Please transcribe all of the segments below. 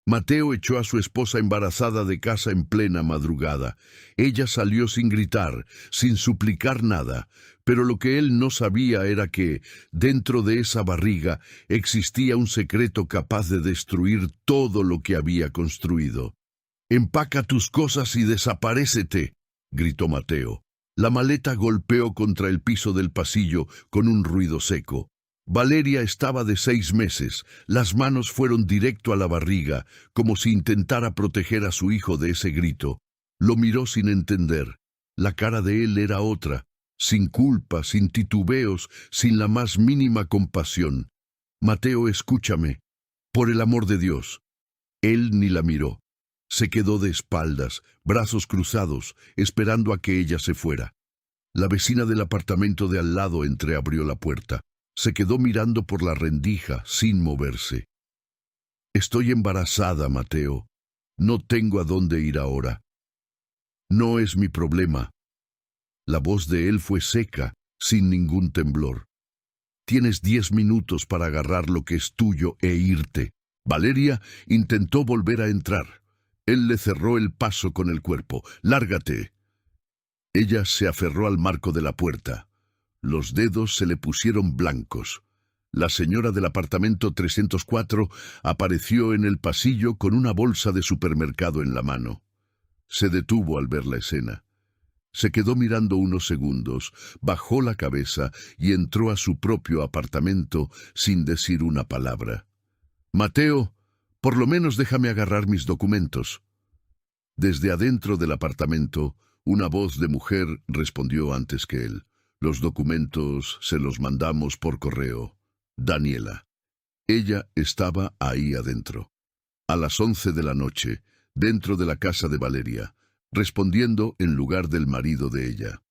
Mateo echó a su esposa embarazada de casa en plena madrugada. Ella salió sin gritar, sin suplicar nada, pero lo que él no sabía era que, dentro de esa barriga, existía un secreto capaz de destruir todo lo que había construido. «Empaca tus cosas y desaparécete», gritó Mateo. La maleta golpeó contra el piso del pasillo con un ruido seco. Valeria estaba de 6 meses. Las manos fueron directo a la barriga, como si intentara proteger a su hijo de ese grito. Lo miró sin entender. La cara de él era otra, sin culpa, sin titubeos, sin la más mínima compasión. «Mateo, escúchame. Por el amor de Dios». Él ni la miró. Se quedó de espaldas, brazos cruzados, esperando a que ella se fuera. La vecina del apartamento de al lado entreabrió la puerta. Se quedó mirando por la rendija, sin moverse. «Estoy embarazada, Mateo. No tengo a dónde ir ahora. No es mi problema». La voz de él fue seca, sin ningún temblor. «Tienes 10 minutos para agarrar lo que es tuyo e irte». Valeria intentó volver a entrar. Él le cerró el paso con el cuerpo. «Lárgate». Ella se aferró al marco de la puerta. Los dedos se le pusieron blancos. La señora del apartamento 304 apareció en el pasillo con una bolsa de supermercado en la mano. Se detuvo al ver la escena. Se quedó mirando unos segundos, bajó la cabeza y entró a su propio apartamento sin decir una palabra. «Mateo, por lo menos déjame agarrar mis documentos». Desde adentro del apartamento, una voz de mujer respondió antes que él. «Los documentos se los mandamos por correo. Daniela». Ella estaba ahí adentro. A las 11 de la noche, dentro de la casa de Valeria, respondiendo en lugar del marido de ella.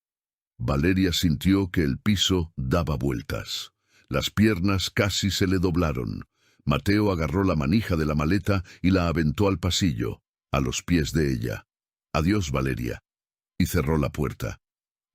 Valeria sintió que el piso daba vueltas. Las piernas casi se le doblaron. Mateo agarró la manija de la maleta y la aventó al pasillo, a los pies de ella. «Adiós, Valeria». Y cerró la puerta.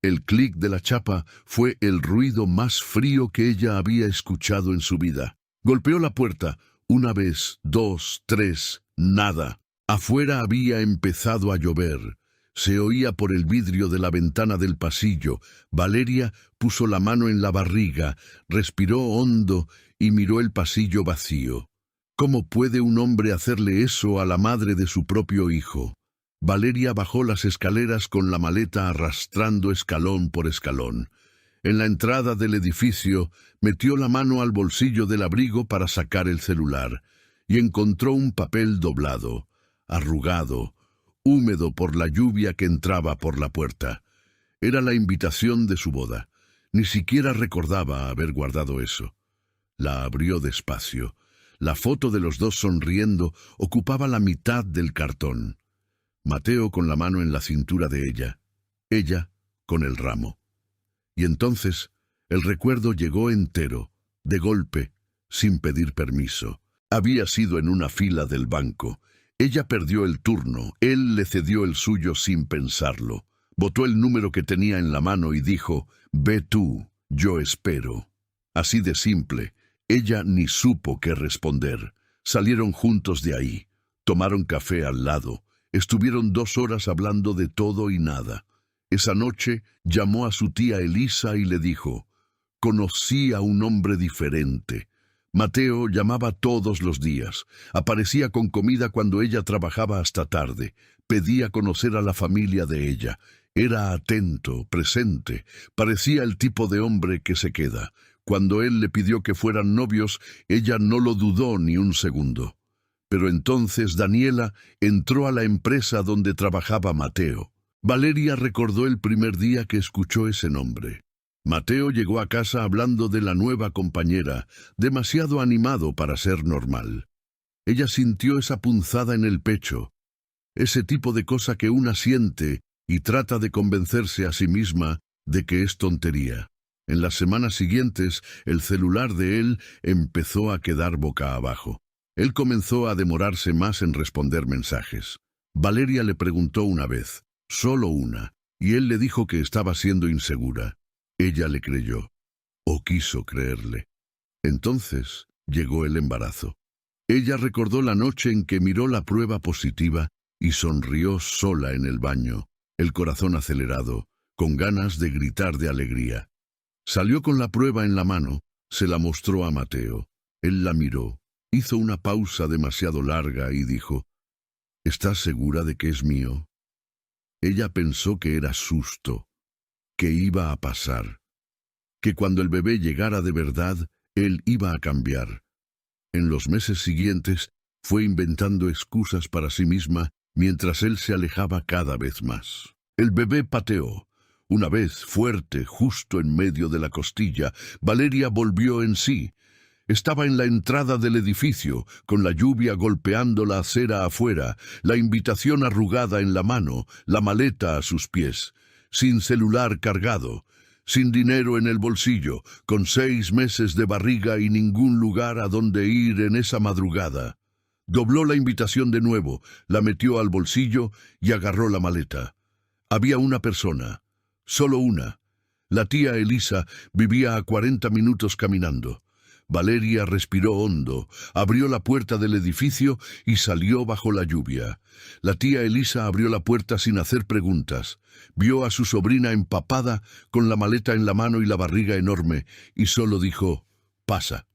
El clic de la chapa fue el ruido más frío que ella había escuchado en su vida. Golpeó la puerta, 1 vez, 2, 3, nada. Afuera había empezado a llover. Se oía por el vidrio de la ventana del pasillo. Valeria puso la mano en la barriga, respiró hondo y miró el pasillo vacío. ¿Cómo puede un hombre hacerle eso a la madre de su propio hijo? Valeria bajó las escaleras con la maleta arrastrando escalón por escalón. En la entrada del edificio, metió la mano al bolsillo del abrigo para sacar el celular y encontró un papel doblado, arrugado, húmedo por la lluvia que entraba por la puerta. Era la invitación de su boda. Ni siquiera recordaba haber guardado eso. La abrió despacio. La foto de los dos sonriendo ocupaba la mitad del cartón. Mateo con la mano en la cintura de ella con el ramo. Y entonces el recuerdo llegó entero, de golpe, sin pedir permiso. Había sido en una fila del banco. Ella perdió el turno, él le cedió el suyo sin pensarlo. Botó el número que tenía en la mano y dijo: «Ve tú, yo espero». Así de simple. Ella ni supo qué responder. Salieron juntos de ahí. Tomaron café al lado. Estuvieron 2 horas hablando de todo y nada. Esa noche llamó a su tía Elisa y le dijo: «Conocí a un hombre diferente». Mateo llamaba todos los días. Aparecía con comida cuando ella trabajaba hasta tarde. Pedía conocer a la familia de ella. Era atento, presente. Parecía el tipo de hombre que se queda. Cuando él le pidió que fueran novios, ella no lo dudó ni un segundo. Pero entonces Daniela entró a la empresa donde trabajaba Mateo. Valeria recordó el primer día que escuchó ese nombre. Mateo llegó a casa hablando de la nueva compañera, demasiado animado para ser normal. Ella sintió esa punzada en el pecho, ese tipo de cosa que una siente y trata de convencerse a sí misma de que es tontería. En las semanas siguientes, el celular de él empezó a quedar boca abajo. Él comenzó a demorarse más en responder mensajes. Valeria le preguntó una vez, solo una, y él le dijo que estaba siendo insegura. Ella le creyó, o quiso creerle. Entonces llegó el embarazo. Ella recordó la noche en que miró la prueba positiva y sonrió sola en el baño, el corazón acelerado, con ganas de gritar de alegría. Salió con la prueba en la mano, se la mostró a Mateo. Él la miró, hizo una pausa demasiado larga y dijo: ¿Estás segura de que es mío? Ella pensó que era susto, que iba a pasar, que cuando el bebé llegara de verdad, él iba a cambiar. En los meses siguientes, fue inventando excusas para sí misma mientras él se alejaba cada vez más. El bebé pateó. Una vez, fuerte, justo en medio de la costilla, Valeria volvió en sí. Estaba en la entrada del edificio, con la lluvia golpeando la acera afuera, la invitación arrugada en la mano, la maleta a sus pies, sin celular cargado, sin dinero en el bolsillo, con 6 meses de barriga y ningún lugar a donde ir en esa madrugada. Dobló la invitación de nuevo, la metió al bolsillo y agarró la maleta. Había una persona, solo una. La tía Elisa vivía a 40 minutos caminando. Valeria respiró hondo, abrió la puerta del edificio y salió bajo la lluvia. La tía Elisa abrió la puerta sin hacer preguntas. Vio a su sobrina empapada, con la maleta en la mano y la barriga enorme, y solo dijo: «Pasa».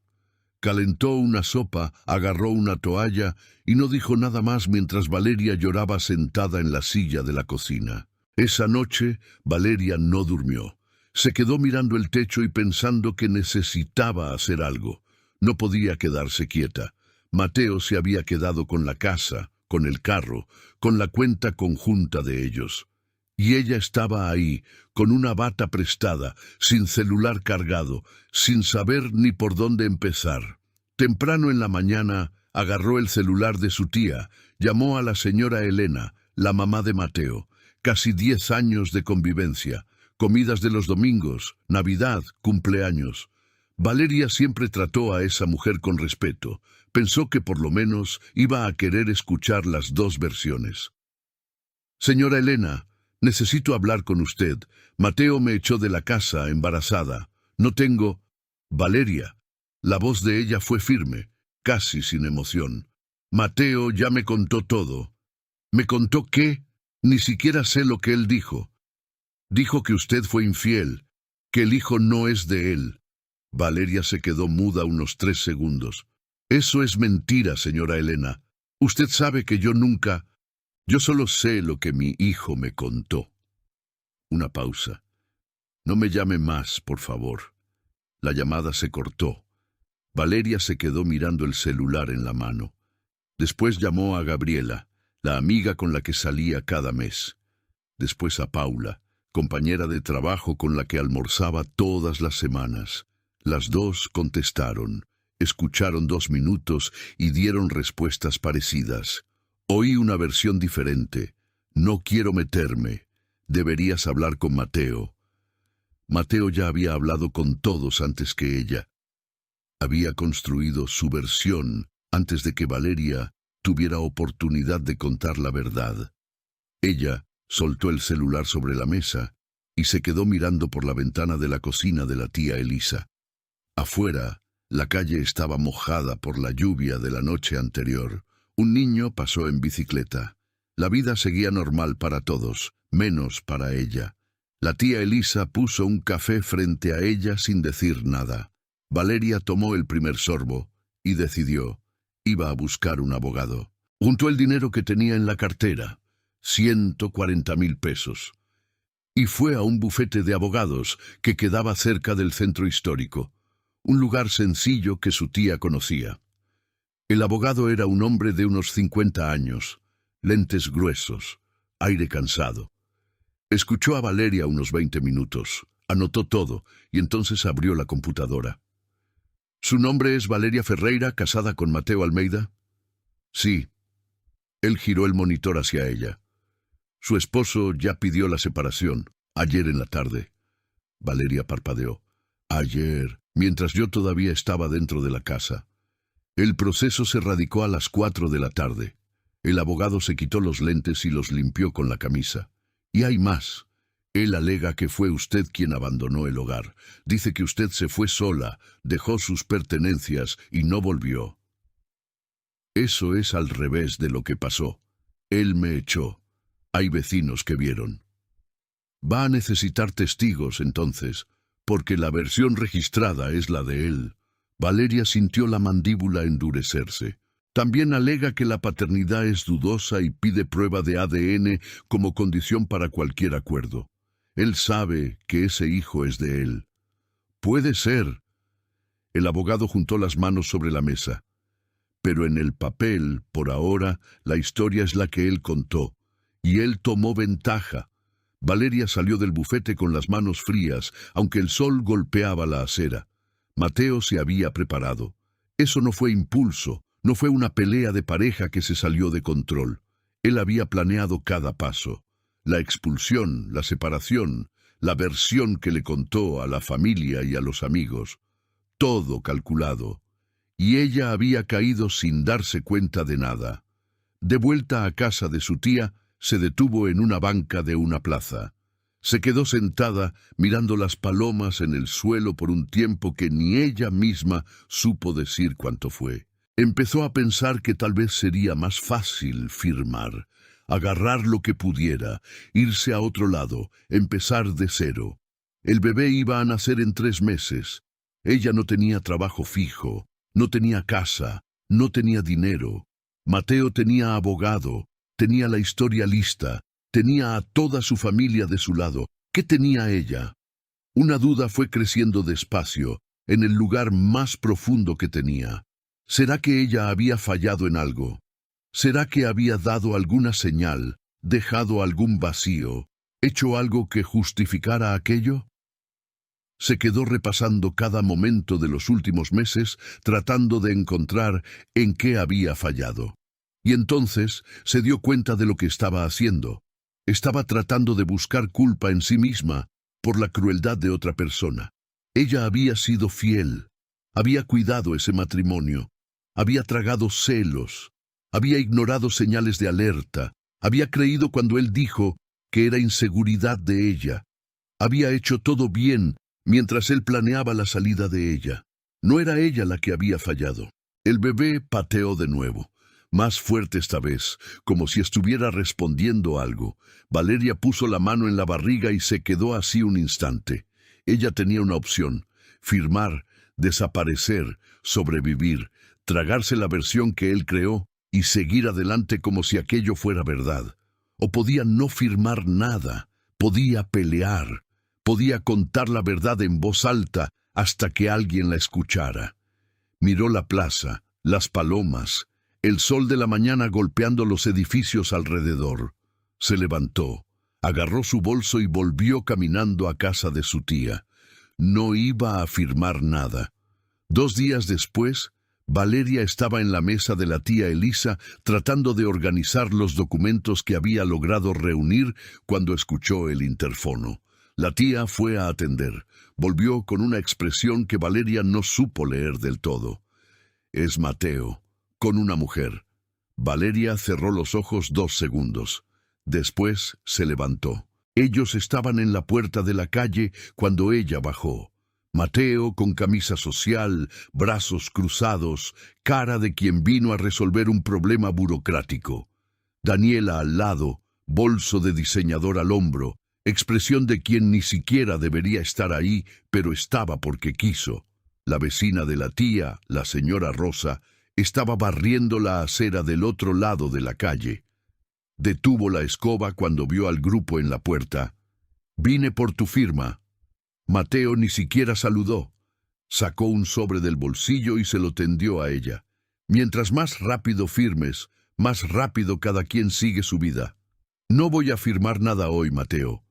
Calentó una sopa, agarró una toalla y no dijo nada más mientras Valeria lloraba sentada en la silla de la cocina. Esa noche, Valeria no durmió. Se quedó mirando el techo y pensando que necesitaba hacer algo. No podía quedarse quieta. Mateo se había quedado con la casa, con el carro, con la cuenta conjunta de ellos. Y ella estaba ahí, con una bata prestada, sin celular cargado, sin saber ni por dónde empezar. Temprano en la mañana, agarró el celular de su tía, llamó a la señora Elena, la mamá de Mateo. Casi 10 años de convivencia, comidas de los domingos, Navidad, cumpleaños. Valeria siempre trató a esa mujer con respeto. Pensó que por lo menos iba a querer escuchar las dos versiones. «Señora Elena, necesito hablar con usted. Mateo me echó de la casa embarazada. No tengo...» «Valeria». La voz de ella fue firme, casi sin emoción. «Mateo ya me contó todo». «¿Me contó qué? Ni siquiera sé lo que él dijo». «Dijo que usted fue infiel, que el hijo no es de él». Valeria se quedó muda unos 3 segundos. «Eso es mentira, señora Elena. Usted sabe que yo nunca... Yo solo sé lo que mi hijo me contó». Una pausa. «No me llame más, por favor». La llamada se cortó. Valeria se quedó mirando el celular en la mano. Después llamó a Gabriela, la amiga con la que salía cada mes. Después a Paula, compañera de trabajo con la que almorzaba todas las semanas. Las dos contestaron, escucharon 2 minutos y dieron respuestas parecidas. Oí una versión diferente. «No quiero meterme. Deberías hablar con Mateo». Mateo ya había hablado con todos antes que ella. Había construido su versión antes de que Valeria tuviera oportunidad de contar la verdad. Ella soltó el celular sobre la mesa y se quedó mirando por la ventana de la cocina de la tía Elisa. Afuera, la calle estaba mojada por la lluvia de la noche anterior. Un niño pasó en bicicleta. La vida seguía normal para todos, menos para ella. La tía Elisa puso un café frente a ella sin decir nada. Valeria tomó el primer sorbo y decidió. Iba a buscar un abogado. Juntó el dinero que tenía en la cartera, 140,000 pesos, y fue a un bufete de abogados que quedaba cerca del centro histórico, un lugar sencillo que su tía conocía. El abogado era un hombre de unos 50 años, lentes gruesos, aire cansado. Escuchó a Valeria unos 20 minutos, anotó todo y entonces abrió la computadora. «¿Su nombre es Valeria Ferreira, casada con Mateo Almeida?» «Sí». Él giró el monitor hacia ella. «Su esposo ya pidió la separación, ayer en la tarde». Valeria parpadeó. «Ayer, mientras yo todavía estaba dentro de la casa». El proceso se radicó a las 4 de la tarde. El abogado se quitó los lentes y los limpió con la camisa. «Y hay más. Él alega que fue usted quien abandonó el hogar. Dice que usted se fue sola, dejó sus pertenencias y no volvió». Eso es al revés de lo que pasó. Él me echó. Hay vecinos que vieron. Va a necesitar testigos, entonces, porque la versión registrada es la de él. Valeria sintió la mandíbula endurecerse. También alega que la paternidad es dudosa y pide prueba de ADN como condición para cualquier acuerdo. Él sabe que ese hijo es de él. Puede ser. El abogado juntó las manos sobre la mesa. Pero en el papel, por ahora, la historia es la que él contó. Y él tomó ventaja. Valeria salió del bufete con las manos frías, aunque el sol golpeaba la acera. Mateo se había preparado. Eso no fue impulso, no fue una pelea de pareja que se salió de control. Él había planeado cada paso. La expulsión, la separación, la versión que le contó a la familia y a los amigos. Todo calculado. Y ella había caído sin darse cuenta de nada. De vuelta a casa de su tía, se detuvo en una banca de una plaza. Se quedó sentada mirando las palomas en el suelo por un tiempo que ni ella misma supo decir cuánto fue. Empezó a pensar que tal vez sería más fácil firmar, agarrar lo que pudiera, irse a otro lado, empezar de cero. El bebé iba a nacer en 3 meses. Ella no tenía trabajo fijo, no tenía casa, no tenía dinero. Mateo tenía abogado, tenía la historia lista, tenía a toda su familia de su lado. ¿Qué tenía ella? Una duda fue creciendo despacio, en el lugar más profundo que tenía. ¿Será que ella había fallado en algo? ¿Será que había dado alguna señal, dejado algún vacío, hecho algo que justificara aquello? Se quedó repasando cada momento de los últimos meses, tratando de encontrar en qué había fallado. Y entonces se dio cuenta de lo que estaba haciendo. Estaba tratando de buscar culpa en sí misma por la crueldad de otra persona. Ella había sido fiel, había cuidado ese matrimonio, había tragado celos, había ignorado señales de alerta, había creído cuando él dijo que era inseguridad de ella. Había hecho todo bien mientras él planeaba la salida de ella. No era ella la que había fallado. El bebé pateó de nuevo. Más fuerte esta vez, como si estuviera respondiendo algo. Valeria puso la mano en la barriga y se quedó así un instante. Ella tenía una opción: firmar, desaparecer, sobrevivir, tragarse la versión que él creó y seguir adelante como si aquello fuera verdad. O podía no firmar nada, podía pelear, podía contar la verdad en voz alta hasta que alguien la escuchara. Miró la plaza, las palomas, el sol de la mañana golpeando los edificios alrededor. Se levantó, agarró su bolso y volvió caminando a casa de su tía. No iba a firmar nada. 2 días después, Valeria estaba en la mesa de la tía Elisa tratando de organizar los documentos que había logrado reunir cuando escuchó el interfono. La tía fue a atender. Volvió con una expresión que Valeria no supo leer del todo. Es Mateo, con una mujer. Valeria cerró los ojos 2 segundos. Después se levantó. Ellos estaban en la puerta de la calle cuando ella bajó. Mateo con camisa social, brazos cruzados, cara de quien vino a resolver un problema burocrático. Daniela al lado, bolso de diseñador al hombro, expresión de quien ni siquiera debería estar ahí, pero estaba porque quiso. La vecina de la tía, la señora Rosa, estaba barriendo la acera del otro lado de la calle. Detuvo la escoba cuando vio al grupo en la puerta. «Vine por tu firma». Mateo ni siquiera saludó. Sacó un sobre del bolsillo y se lo tendió a ella. Mientras más rápido firmes, más rápido cada quien sigue su vida. «No voy a firmar nada hoy, Mateo».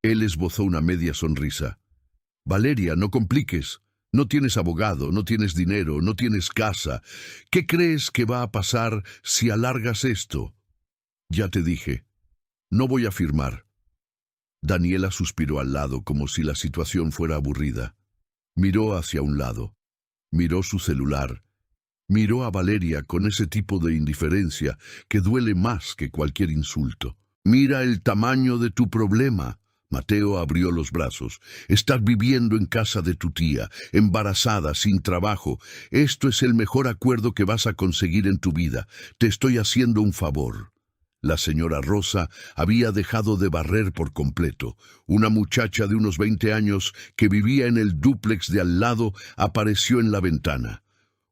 Él esbozó una media sonrisa. «Valeria, no compliques. No tienes abogado, no tienes dinero, no tienes casa. ¿Qué crees que va a pasar si alargas esto?» «Ya te dije. No voy a firmar». Daniela suspiró al lado como si la situación fuera aburrida. Miró hacia un lado. Miró su celular. Miró a Valeria con ese tipo de indiferencia que duele más que cualquier insulto. «Mira el tamaño de tu problema. Mateo abrió los brazos. Estás viviendo en casa de tu tía, embarazada, sin trabajo. Esto es el mejor acuerdo que vas a conseguir en tu vida. Te estoy haciendo un favor. La señora Rosa había dejado de barrer por completo. Una muchacha de unos 20 años que vivía en el dúplex de al lado apareció en la ventana.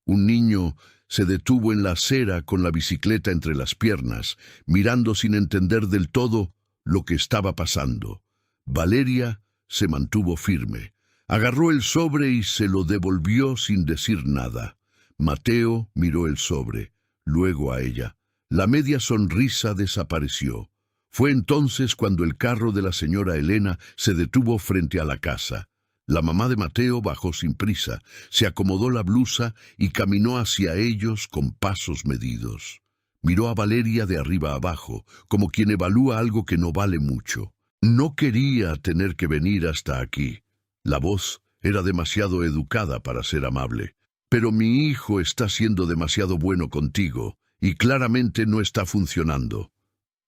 Un niño se detuvo en la acera con la bicicleta entre las piernas, mirando sin entender del todo lo que estaba pasando. Valeria se mantuvo firme. Agarró el sobre y se lo devolvió sin decir nada. Mateo miró el sobre, luego a ella. La media sonrisa desapareció. Fue entonces cuando el carro de la señora Elena se detuvo frente a la casa. La mamá de Mateo bajó sin prisa, se acomodó la blusa y caminó hacia ellos con pasos medidos. Miró a Valeria de arriba abajo, como quien evalúa algo que no vale mucho. No quería tener que venir hasta aquí. La voz era demasiado educada para ser amable. Pero mi hijo está siendo demasiado bueno contigo, y claramente no está funcionando.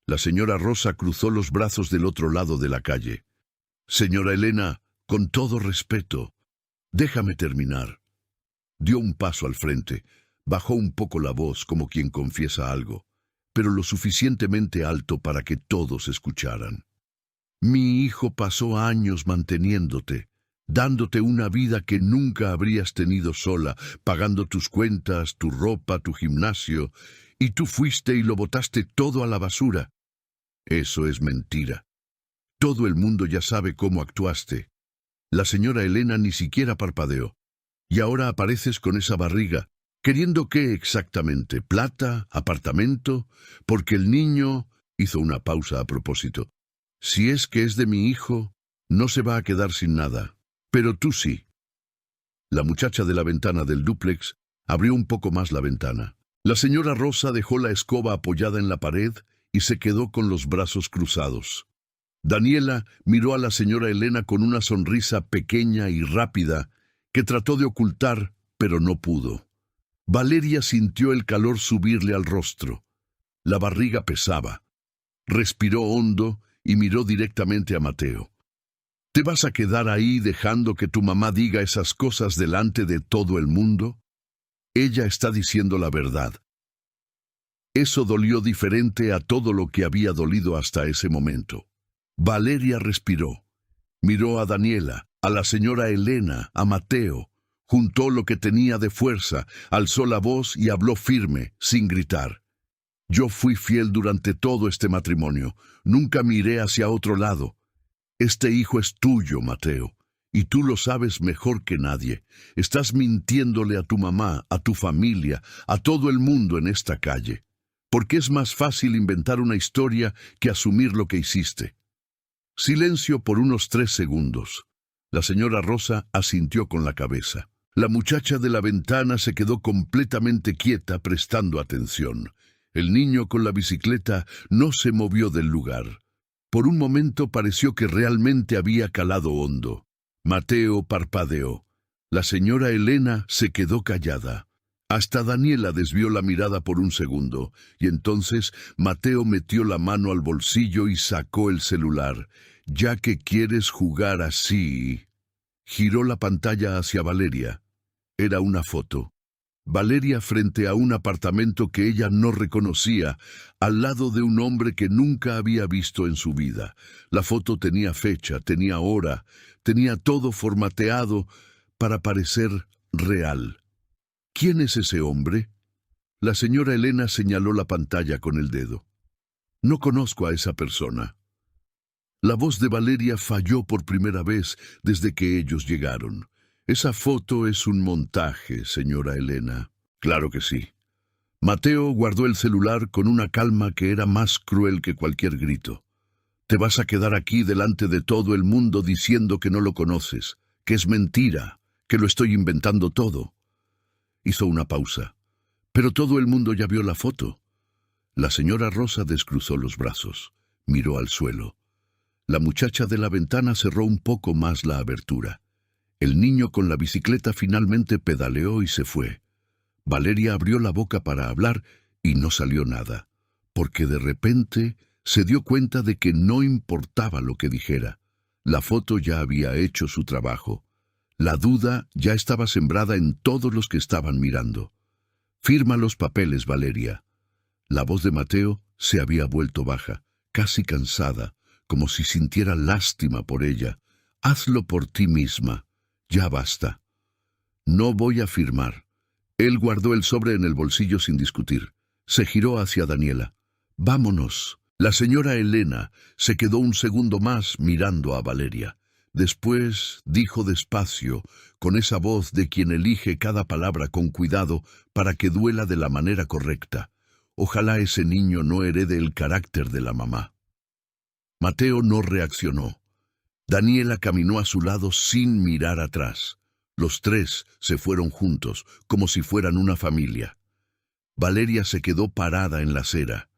La señora Rosa cruzó los brazos del otro lado de la calle. Señora Elena, con todo respeto, déjame terminar. Dio un paso al frente, bajó un poco la voz como quien confiesa algo, pero lo suficientemente alto para que todos escucharan. Mi hijo pasó años manteniéndote, dándote una vida que nunca habrías tenido sola, pagando tus cuentas, tu ropa, tu gimnasio, y tú fuiste y lo botaste todo a la basura. Eso es mentira. Todo el mundo ya sabe cómo actuaste. La señora Elena ni siquiera parpadeó. Y ahora apareces con esa barriga. ¿Queriendo qué exactamente? ¿Plata? ¿Apartamento? Porque el niño... Hizo una pausa a propósito. Si es que es de mi hijo, no se va a quedar sin nada. Pero tú sí. La muchacha de la ventana del dúplex abrió un poco más la ventana. La señora Rosa dejó la escoba apoyada en la pared y se quedó con los brazos cruzados. Daniela miró a la señora Elena con una sonrisa pequeña y rápida que trató de ocultar, pero no pudo. Valeria sintió el calor subirle al rostro. La barriga pesaba. Respiró hondo y miró directamente a Mateo. ¿Te vas a quedar ahí dejando que tu mamá diga esas cosas delante de todo el mundo? Ella está diciendo la verdad. Eso dolió diferente a todo lo que había dolido hasta ese momento. Valeria respiró. Miró a Daniela, a la señora Elena, a Mateo. Juntó lo que tenía de fuerza, alzó la voz y habló firme, sin gritar. Yo fui fiel durante todo este matrimonio. Nunca miré hacia otro lado. Este hijo es tuyo, Mateo. Y tú lo sabes mejor que nadie. Estás mintiéndole a tu mamá, a tu familia, a todo el mundo en esta calle. Porque es más fácil inventar una historia que asumir lo que hiciste. Silencio por unos 3 segundos. La señora Rosa asintió con la cabeza. La muchacha de la ventana se quedó completamente quieta prestando atención. El niño con la bicicleta no se movió del lugar. Por un momento pareció que realmente había calado hondo. Mateo parpadeó. La señora Elena se quedó callada. Hasta Daniela desvió la mirada por un segundo, y entonces Mateo metió la mano al bolsillo y sacó el celular. Ya que quieres jugar así... Giró la pantalla hacia Valeria. Era una foto. Valeria frente a un apartamento que ella no reconocía, al lado de un hombre que nunca había visto en su vida. La foto tenía fecha, tenía hora, tenía todo formateado para parecer real. ¿Quién es ese hombre? La señora Elena señaló la pantalla con el dedo. No conozco a esa persona. La voz de Valeria falló por primera vez desde que ellos llegaron. Esa foto es un montaje, señora Elena. Claro que sí. Mateo guardó el celular con una calma que era más cruel que cualquier grito. Te vas a quedar aquí delante de todo el mundo diciendo que no lo conoces, que es mentira, que lo estoy inventando todo. Hizo una pausa. Pero todo el mundo ya vio la foto. La señora Rosa descruzó los brazos. Miró al suelo. La muchacha de la ventana cerró un poco más la abertura. El niño con la bicicleta finalmente pedaleó y se fue. Valeria abrió la boca para hablar y no salió nada, porque de repente se dio cuenta de que no importaba lo que dijera. La foto ya había hecho su trabajo. La duda ya estaba sembrada en todos los que estaban mirando. «Firma los papeles, Valeria». La voz de Mateo se había vuelto baja, casi cansada, como si sintiera lástima por ella. «Hazlo por ti misma. Ya basta». «No voy a firmar». Él guardó el sobre en el bolsillo sin discutir. Se giró hacia Daniela. «Vámonos». La señora Elena se quedó un segundo más mirando a Valeria. Después dijo despacio, con esa voz de quien elige cada palabra con cuidado para que duela de la manera correcta: «Ojalá ese niño no herede el carácter de la mamá». Mateo no reaccionó. Daniela caminó a su lado sin mirar atrás. Los tres se fueron juntos, como si fueran una familia. Valeria se quedó parada en la acera.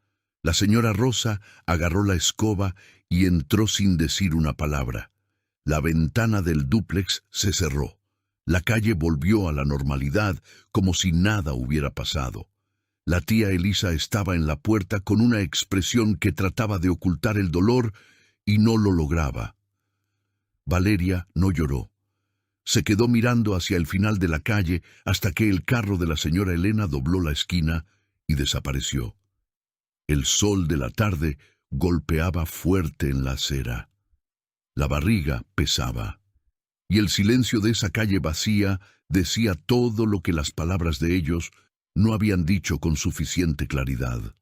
La señora Rosa agarró la escoba y entró sin decir una palabra. La ventana del dúplex se cerró. La calle volvió a la normalidad, como si nada hubiera pasado. La tía Elisa estaba en la puerta con una expresión que trataba de ocultar el dolor y no lo lograba. Valeria no lloró. Se quedó mirando hacia el final de la calle hasta que el carro de la señora Elena dobló la esquina y desapareció. El sol de la tarde golpeaba fuerte en la acera. La barriga pesaba, y el silencio de esa calle vacía decía todo lo que las palabras de ellos no habían dicho con suficiente claridad.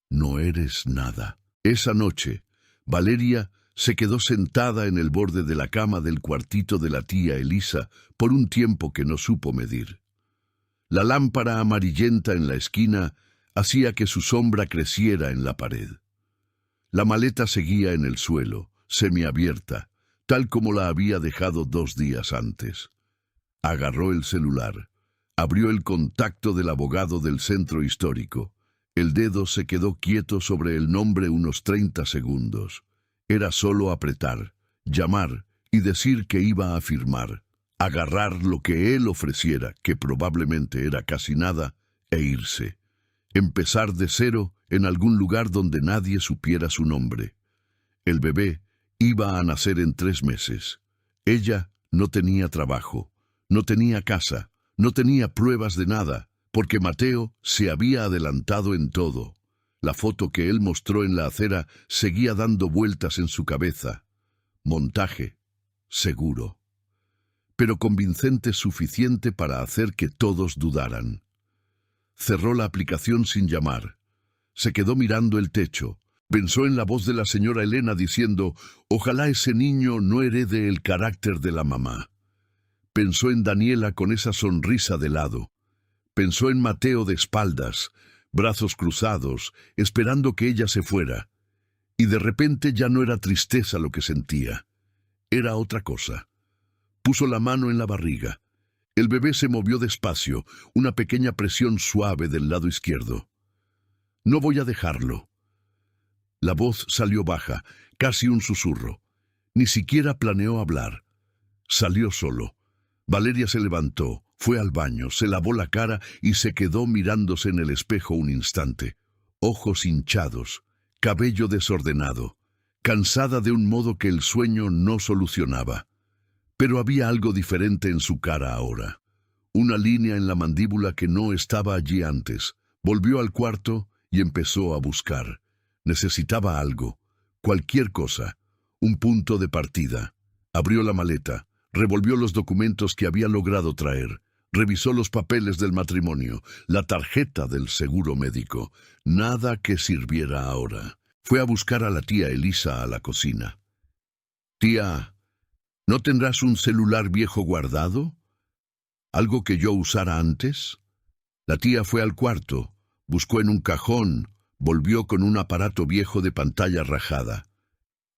«No eres nada». Esa noche, Valeria se quedó sentada en el borde de la cama del cuartito de la tía Elisa por un tiempo que no supo medir. La lámpara amarillenta en la esquina hacía que su sombra creciera en la pared. La maleta seguía en el suelo, semiabierta, tal como la había dejado 2 días antes. Agarró el celular. Abrió el contacto del abogado del centro histórico. El dedo se quedó quieto sobre el nombre unos 30 segundos. Era solo apretar, llamar y decir que iba a firmar, agarrar lo que él ofreciera, que probablemente era casi nada, e irse. Empezar de cero en algún lugar donde nadie supiera su nombre. El bebé iba a nacer en 3 meses. Ella no tenía trabajo, no tenía casa, no tenía pruebas de nada, porque Mateo se había adelantado en todo. La foto que él mostró en la acera seguía dando vueltas en su cabeza. Montaje, seguro, pero convincente suficiente para hacer que todos dudaran. Cerró la aplicación sin llamar. Se quedó mirando el techo. Pensó en la voz de la señora Elena diciendo: «Ojalá ese niño no herede el carácter de la mamá». Pensó en Daniela con esa sonrisa de lado. Pensó en Mateo de espaldas, brazos cruzados, esperando que ella se fuera. Y de repente ya no era tristeza lo que sentía. Era otra cosa. Puso la mano en la barriga. El bebé se movió despacio, una pequeña presión suave del lado izquierdo. «No voy a dejarlo». La voz salió baja, casi un susurro. Ni siquiera planeó hablar. Salió solo. Valeria se levantó, fue al baño, se lavó la cara y se quedó mirándose en el espejo un instante. Ojos hinchados, cabello desordenado, cansada de un modo que el sueño no solucionaba. Pero había algo diferente en su cara ahora. Una línea en la mandíbula que no estaba allí antes. Volvió al cuarto y empezó a buscar. Necesitaba algo, cualquier cosa, un punto de partida. Abrió la maleta, revolvió los documentos que había logrado traer, revisó los papeles del matrimonio, la tarjeta del seguro médico. Nada que sirviera ahora. Fue a buscar a la tía Elisa a la cocina. «Tía, ¿no tendrás un celular viejo guardado? ¿Algo que yo usara antes?» La tía fue al cuarto, buscó en un cajón, volvió con un aparato viejo de pantalla rajada.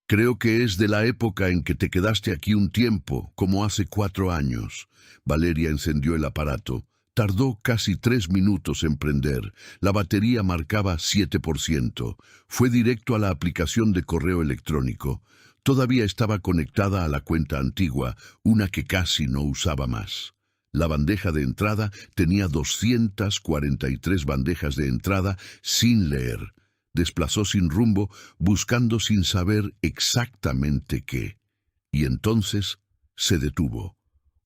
«Creo que es de la época en que te quedaste aquí un tiempo, como hace 4 años». Valeria encendió el aparato. Tardó casi 3 minutos en prender. La batería marcaba 7%. Fue directo a la aplicación de correo electrónico. Todavía estaba conectada a la cuenta antigua, una que casi no usaba más. La bandeja de entrada tenía 243 bandejas de entrada sin leer. Desplazó sin rumbo, buscando sin saber exactamente qué. Y entonces se detuvo.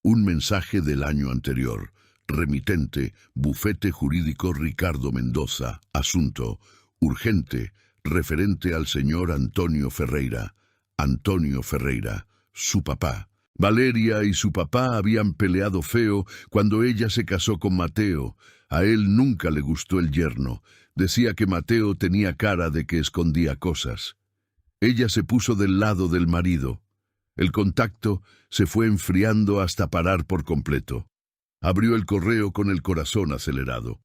Un mensaje del año anterior. Remitente, Bufete Jurídico Ricardo Mendoza. Asunto urgente, referente al señor Antonio Ferreira. Antonio Ferreira, su papá. Valeria y su papá habían peleado feo cuando ella se casó con Mateo. A él nunca le gustó el yerno. Decía que Mateo tenía cara de que escondía cosas. Ella se puso del lado del marido. El contacto se fue enfriando hasta parar por completo. Abrió el correo con el corazón acelerado.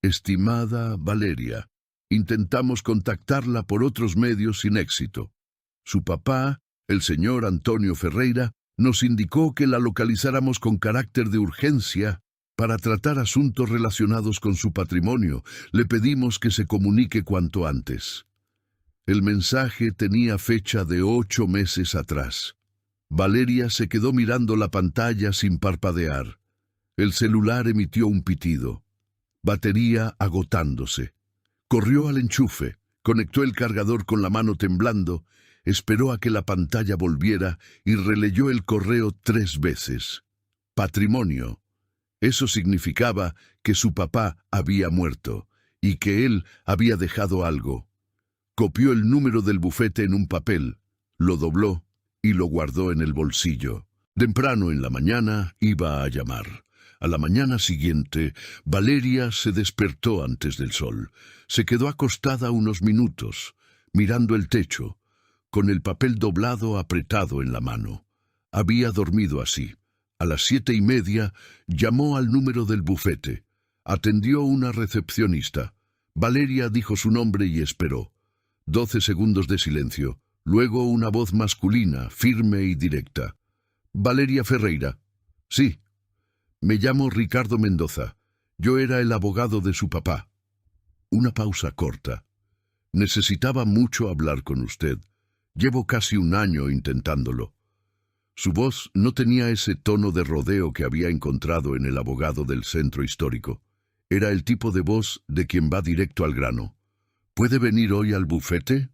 Estimada Valeria, intentamos contactarla por otros medios sin éxito. Su papá, el señor Antonio Ferreira, nos indicó que la localizáramos con carácter de urgencia para tratar asuntos relacionados con su patrimonio. Le pedimos que se comunique cuanto antes. El mensaje tenía fecha de 8 meses atrás. Valeria se quedó mirando la pantalla sin parpadear. El celular emitió un pitido. Batería agotándose. Corrió al enchufe, conectó el cargador con la mano temblando, esperó a que la pantalla volviera y releyó el correo 3 veces. Patrimonio. Eso significaba que su papá había muerto y que él había dejado algo. Copió el número del bufete en un papel, lo dobló y lo guardó en el bolsillo. Temprano en la mañana iba a llamar. A la mañana siguiente, Valeria se despertó antes del sol. Se quedó acostada unos minutos, mirando el techo, con el papel doblado apretado en la mano. Había dormido así. A las 7:30 llamó al número del bufete. Atendió una recepcionista. Valeria dijo su nombre y esperó. 12 segundos de silencio. Luego una voz masculina, firme y directa. Valeria Ferreira. Sí. Me llamo Ricardo Mendoza. Yo era el abogado de su papá. Una pausa corta. Necesitaba mucho hablar con usted. Llevo casi un año intentándolo. Su voz no tenía ese tono de rodeo que había encontrado en el abogado del centro histórico. Era el tipo de voz de quien va directo al grano. ¿Puede venir hoy al bufete?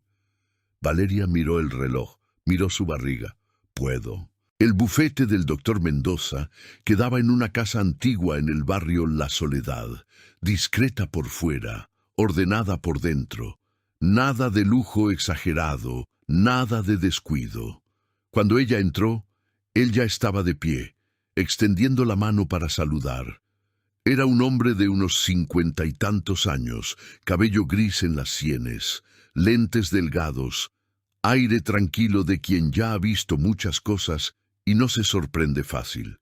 Valeria miró el reloj, miró su barriga. Puedo. El bufete del doctor Mendoza quedaba en una casa antigua en el barrio La Soledad, discreta por fuera, ordenada por dentro. Nada de lujo exagerado, nada de descuido. Cuando ella entró, él ya estaba de pie, extendiendo la mano para saludar. Era un hombre de unos 50 y tantos años, cabello gris en las sienes, lentes delgados, aire tranquilo de quien ya ha visto muchas cosas y no se sorprende fácil.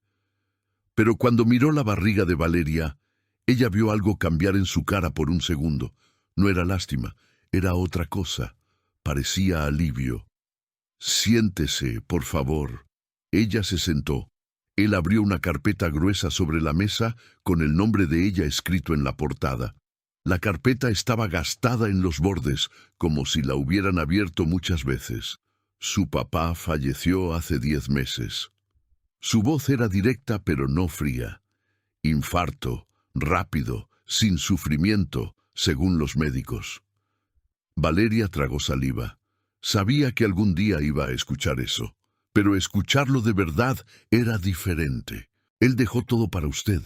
Pero cuando miró la barriga de Valeria, ella vio algo cambiar en su cara por un segundo. No era lástima, era otra cosa. Parecía alivio. Siéntese, por favor. Ella se sentó. Él abrió una carpeta gruesa sobre la mesa con el nombre de ella escrito en la portada. La carpeta estaba gastada en los bordes, como si la hubieran abierto muchas veces. Su papá falleció hace 10 meses. Su voz era directa pero no fría. Infarto, rápido, sin sufrimiento, según los médicos. Valeria tragó saliva. Sabía que algún día iba a escuchar eso, pero escucharlo de verdad era diferente. Él dejó todo para usted.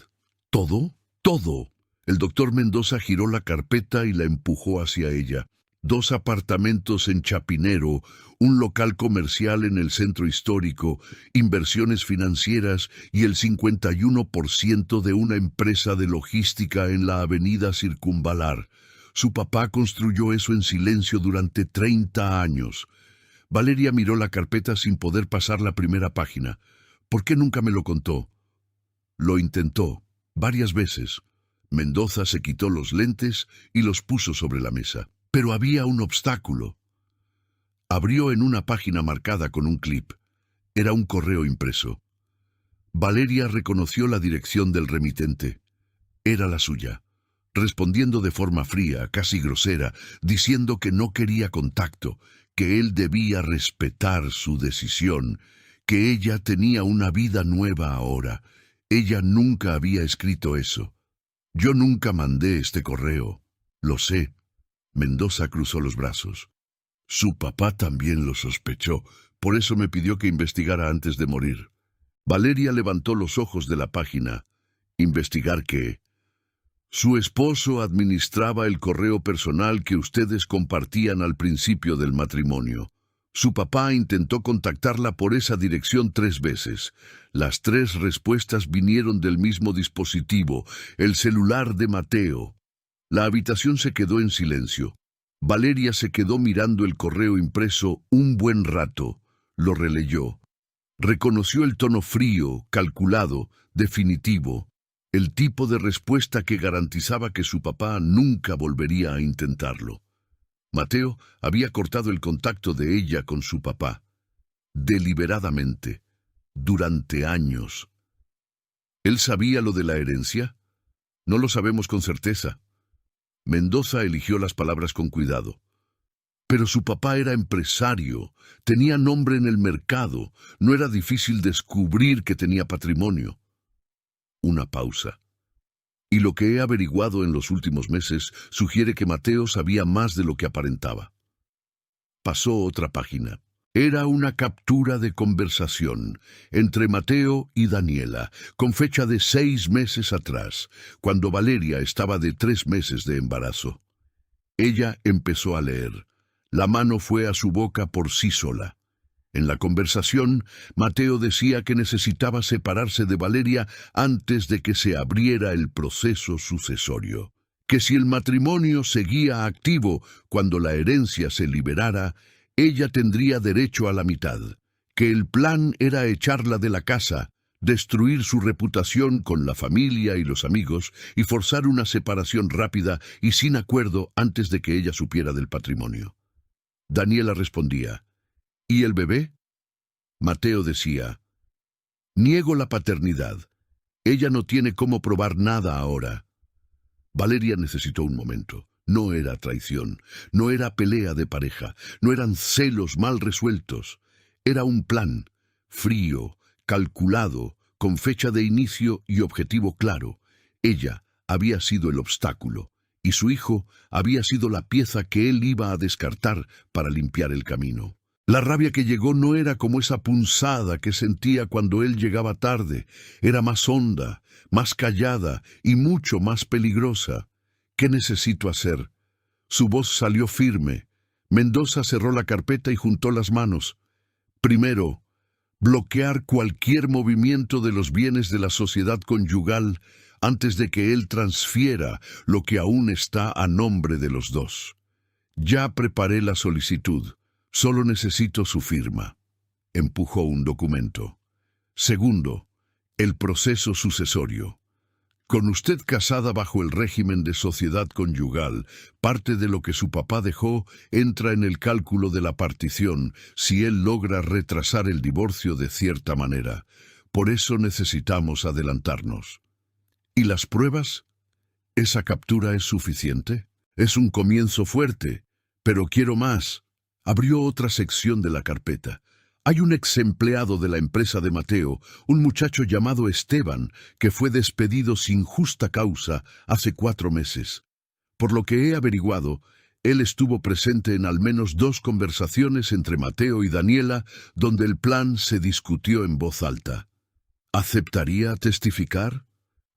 ¿Todo? ¡Todo! El doctor Mendoza giró la carpeta y la empujó hacia ella. 2 apartamentos en Chapinero, un local comercial en el centro histórico, inversiones financieras y el 51% de una empresa de logística en la avenida Circunvalar. Su papá construyó eso en silencio durante 30 años. Valeria miró la carpeta sin poder pasar la primera página. ¿Por qué nunca me lo contó? Lo intentó, varias veces. Mendoza se quitó los lentes y los puso sobre la mesa. Pero había un obstáculo. Abrió en una página marcada con un clip. Era un correo impreso. Valeria reconoció la dirección del remitente. Era la suya, respondiendo de forma fría, casi grosera, diciendo que no quería contacto, que él debía respetar su decisión, que ella tenía una vida nueva ahora. Ella nunca había escrito eso. Yo nunca mandé este correo. Lo sé. Mendoza cruzó los brazos. Su papá también lo sospechó, Por eso me pidió que investigara antes de morir. Valeria levantó los ojos de la página. ¿Investigar qué? Su esposo administraba el correo personal que ustedes compartían al principio del matrimonio. Su papá intentó contactarla por esa dirección 3 veces. Las 3 respuestas vinieron del mismo dispositivo, el celular de Mateo. La habitación se quedó en silencio. Valeria se quedó mirando el correo impreso un buen rato. Lo releyó. Reconoció el tono frío, calculado, definitivo, el tipo de respuesta que garantizaba que su papá nunca volvería a intentarlo. Mateo había cortado el contacto de ella con su papá, deliberadamente, durante años. ¿Él sabía lo de la herencia? No lo sabemos con certeza. Mendoza eligió las palabras con cuidado. Pero su papá era empresario, tenía nombre en el mercado, no era difícil descubrir que tenía patrimonio. Una pausa. Y lo que he averiguado en los últimos meses sugiere que Mateo sabía más de lo que aparentaba. Pasó otra página. Era una captura de conversación entre Mateo y Daniela, con fecha de 6 meses atrás, cuando Valeria estaba de 3 meses de embarazo. Ella empezó a leer. La mano fue a su boca por sí sola. En la conversación, Mateo decía que necesitaba separarse de Valeria antes de que se abriera el proceso sucesorio, que si el matrimonio seguía activo cuando la herencia se liberara, ella tendría derecho a la mitad, que el plan era echarla de la casa, destruir su reputación con la familia y los amigos y forzar una separación rápida y sin acuerdo antes de que ella supiera del patrimonio. Daniela respondía, ¿y el bebé? Mateo decía, niego la paternidad. Ella no tiene cómo probar nada ahora. Valeria necesitó un momento. No era traición, no era pelea de pareja, no eran celos mal resueltos. Era un plan, frío, calculado, con fecha de inicio y objetivo claro. Ella había sido el obstáculo, y su hijo había sido la pieza que él iba a descartar para limpiar el camino. La rabia que llegó no era como esa punzada que sentía cuando él llegaba tarde. Era más honda, más callada y mucho más peligrosa. ¿Qué necesito hacer? Su voz salió firme. Mendoza cerró la carpeta y juntó las manos. Primero, bloquear cualquier movimiento de los bienes de la sociedad conyugal antes de que él transfiera lo que aún está a nombre de los dos. Ya preparé la solicitud. Solo necesito su firma. Empujó un documento. Segundo, el proceso sucesorio. Con usted casada bajo el régimen de sociedad conyugal, parte de lo que su papá dejó entra en el cálculo de la partición si él logra retrasar el divorcio de cierta manera. Por eso necesitamos adelantarnos. ¿Y las pruebas? ¿Esa captura es suficiente? Es un comienzo fuerte, pero quiero más. Abrió otra sección de la carpeta. Hay un ex empleado de la empresa de Mateo, un muchacho llamado Esteban, que fue despedido sin justa causa hace 4 meses. Por lo que he averiguado, él estuvo presente en al menos 2 conversaciones entre Mateo y Daniela, donde el plan se discutió en voz alta. ¿Aceptaría testificar?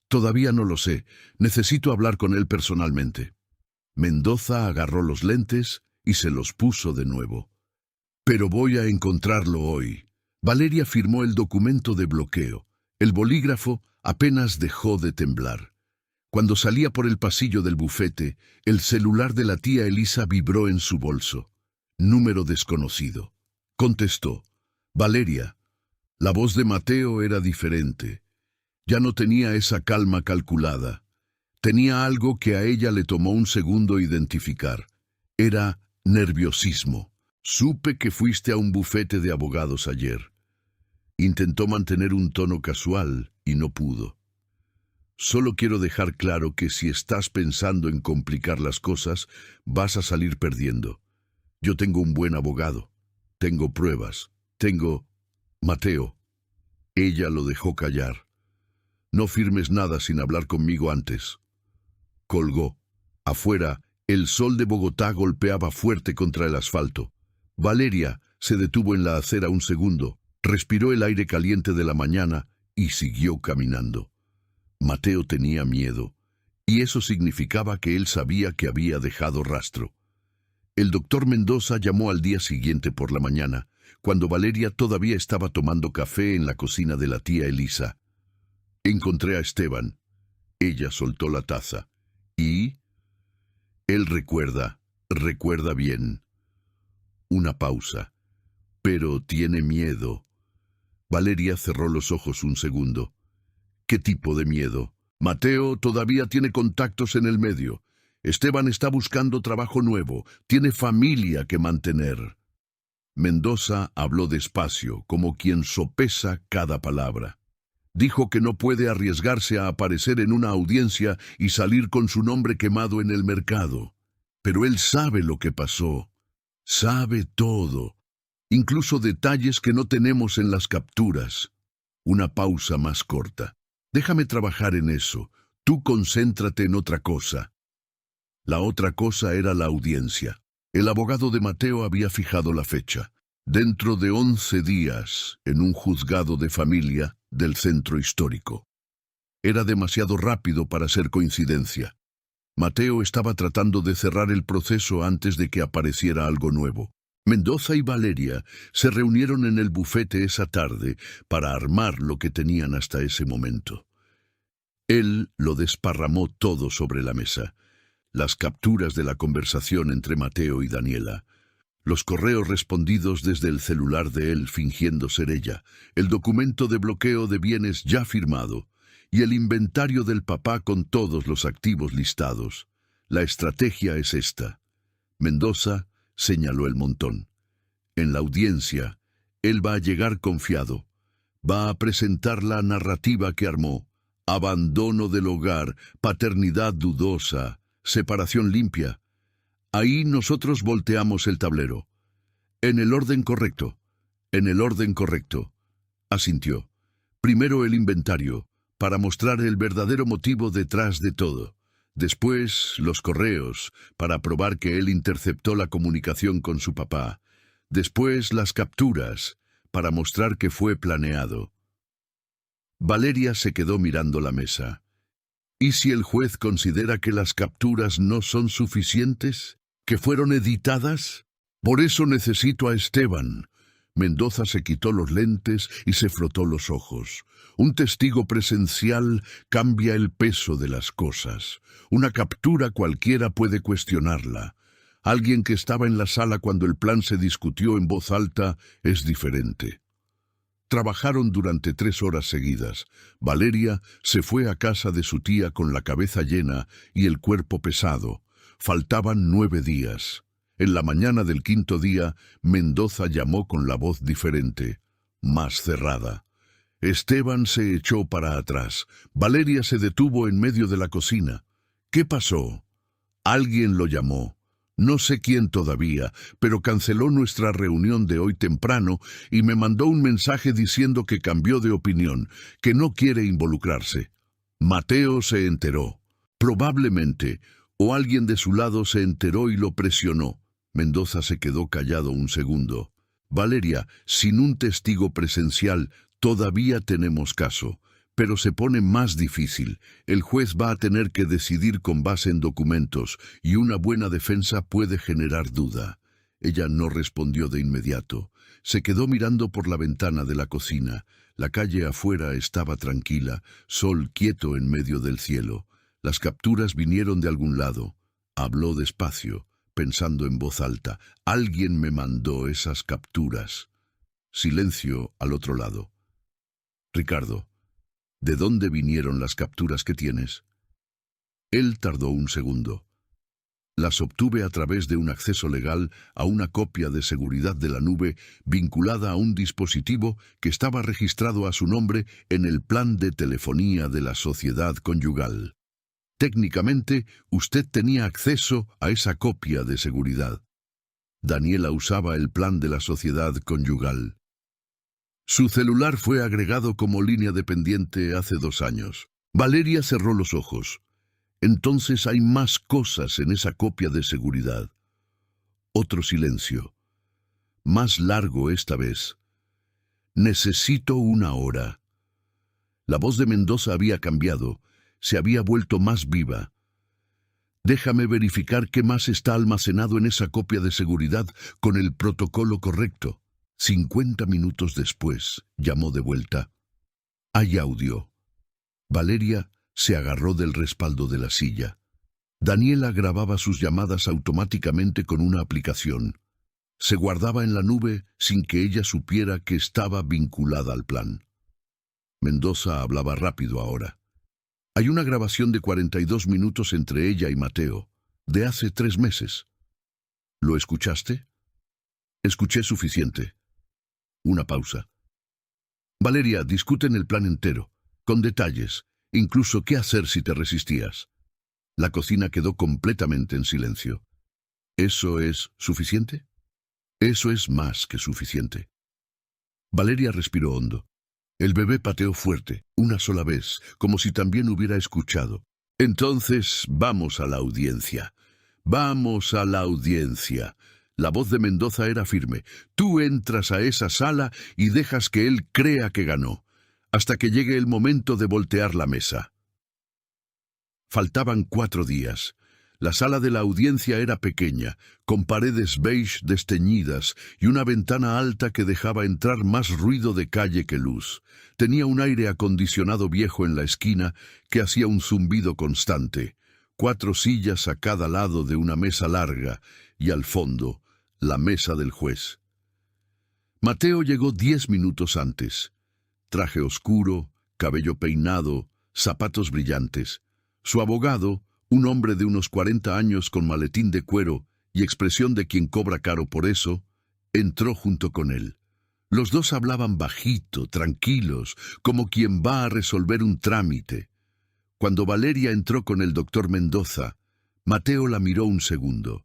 Todavía no lo sé. Necesito hablar con él personalmente. Mendoza agarró los lentes y se los puso de nuevo. Pero voy a encontrarlo hoy. Valeria firmó el documento de bloqueo. El bolígrafo apenas dejó de temblar. Cuando salía por el pasillo del bufete, el celular de la tía Elisa vibró en su bolso. Número desconocido. Contestó. Valeria. La voz de Mateo era diferente. Ya no tenía esa calma calculada. Tenía algo que a ella le tomó un segundo identificar. Era nerviosismo. Supe que fuiste a un bufete de abogados ayer. Intentó mantener un tono casual y no pudo. Solo quiero dejar claro que si estás pensando en complicar las cosas, vas a salir perdiendo. Yo tengo un buen abogado. Tengo pruebas. Tengo... Mateo. Ella lo dejó callar. No firmes nada sin hablar conmigo antes. Colgó. Afuera, el sol de Bogotá golpeaba fuerte contra el asfalto. Valeria Se detuvo en la acera un segundo, respiró el aire caliente de la mañana y siguió caminando. Mateo tenía miedo, y eso significaba que él sabía que había dejado rastro. El doctor Mendoza llamó al día siguiente por la mañana, cuando Valeria todavía estaba tomando café en la cocina de la tía Elisa. Encontré a Esteban. Ella soltó la taza. ¿Y? Él recuerda bien. Una pausa. Pero tiene miedo. Valeria cerró los ojos un segundo. ¿Qué tipo de miedo? Mateo todavía tiene contactos en el medio. Esteban está buscando trabajo nuevo. Tiene familia que mantener. Mendoza habló despacio, como quien sopesa cada palabra. Dijo que no puede arriesgarse a aparecer en una audiencia y salir con su nombre quemado en el mercado. Pero él sabe lo que pasó. Sabe todo. Incluso detalles que no tenemos en las capturas. Una pausa más corta. Déjame trabajar en eso. Tú concéntrate en otra cosa. La otra cosa era la audiencia. El abogado de Mateo había fijado la fecha. Dentro de 11 días, en un juzgado de familia del centro histórico. Era demasiado rápido para ser coincidencia. Mateo estaba tratando de cerrar el proceso antes de que apareciera algo nuevo. Mendoza y Valeria se reunieron en el bufete esa tarde para armar lo que tenían hasta ese momento. Él lo desparramó todo sobre la mesa. Las capturas de la conversación entre Mateo y Daniela, los correos respondidos desde el celular de él fingiendo ser ella, el documento de bloqueo de bienes ya firmado y el inventario del papá con todos los activos listados. La estrategia es esta. Mendoza señaló el montón. En la audiencia, él va a llegar confiado. Va a presentar la narrativa que armó. Abandono del hogar, paternidad dudosa, separación limpia. Ahí nosotros volteamos el tablero. En el orden correcto. Asintió. Primero el inventario, para mostrar el verdadero motivo detrás de todo. Después los correos, para probar que él interceptó la comunicación con su papá. Después las capturas, para mostrar que fue planeado. Valeria se quedó mirando la mesa. ¿Y si el juez considera que las capturas no son suficientes? ¿Que fueron editadas? Por eso necesito a Esteban. Mendoza se quitó los lentes y se frotó los ojos. Un testigo presencial cambia el peso de las cosas. Una captura cualquiera puede cuestionarla. Alguien que estaba en la sala cuando el plan se discutió en voz alta es diferente. Trabajaron durante 3 horas seguidas. Valeria se fue a casa de su tía con la cabeza llena y el cuerpo pesado. Faltaban 9 días. En la mañana del 5.º día, Mendoza llamó con la voz diferente, más cerrada. Esteban se echó para atrás. Valeria se detuvo en medio de la cocina. ¿Qué pasó? Alguien lo llamó. No sé quién todavía, pero canceló nuestra reunión de hoy temprano y me mandó un mensaje diciendo que cambió de opinión, que no quiere involucrarse. Mateo se enteró. Probablemente, o alguien de su lado se enteró y lo presionó. Mendoza se quedó callado un segundo. Valeria, sin un testigo presencial, todavía tenemos caso. Pero se pone más difícil. El juez va a tener que decidir con base en documentos, y una buena defensa puede generar duda. Ella no respondió de inmediato. Se quedó mirando por la ventana de la cocina. La calle afuera estaba tranquila, sol quieto en medio del cielo. Las capturas vinieron de algún lado. Habló despacio, pensando en voz alta. Alguien me mandó esas capturas. Silencio al otro lado. Ricardo, ¿de dónde vinieron las capturas que tienes? Él tardó un segundo. Las obtuve a través de un acceso legal a una copia de seguridad de la nube vinculada a un dispositivo que estaba registrado a su nombre en el plan de telefonía de la sociedad conyugal. Técnicamente, usted tenía acceso a esa copia de seguridad. Daniela usaba el plan de la sociedad conyugal. Su celular fue agregado como línea dependiente hace 2 años. Valeria cerró los ojos. Entonces hay más cosas en esa copia de seguridad. Otro silencio. más largo esta vez. Necesito una hora. La voz de Mendoza había cambiado, se había vuelto más viva. Déjame verificar qué más está almacenado en esa copia de seguridad con el protocolo correcto. 50 minutos después, llamó de vuelta. Hay audio. Valeria se agarró del respaldo de la silla. Daniela grababa sus llamadas automáticamente con una aplicación. Se guardaba en la nube sin que ella supiera que estaba vinculada al plan. Mendoza hablaba rápido ahora. Hay una grabación de 42 minutos entre ella y Mateo, de hace 3 meses. ¿Lo escuchaste? Escuché suficiente. Una pausa. Valeria, discuten el plan entero, con detalles, incluso qué hacer si te resistías. La cocina quedó completamente en silencio. ¿Eso es suficiente? Eso es más que suficiente. Valeria respiró hondo. El bebé pateó fuerte, una sola vez, como si también hubiera escuchado. Entonces, vamos a la audiencia. Vamos a la audiencia. La voz de Mendoza era firme. Tú entras a esa sala y dejas que él crea que ganó, hasta que llegue el momento de voltear la mesa. Faltaban 4 días. La sala de la audiencia era pequeña, con paredes beige desteñidas y una ventana alta que dejaba entrar más ruido de calle que luz. Tenía un aire acondicionado viejo en la esquina que hacía un zumbido constante. 4 sillas a cada lado de una mesa larga y al fondo, la mesa del juez. Mateo llegó 10 minutos antes. Traje oscuro, cabello peinado, zapatos brillantes. Su abogado, un hombre de unos 40 años con maletín de cuero y expresión de quien cobra caro por eso, entró junto con él. Los dos hablaban bajito, tranquilos, como quien va a resolver un trámite. Cuando Valeria entró con el doctor Mendoza, Mateo la miró un segundo.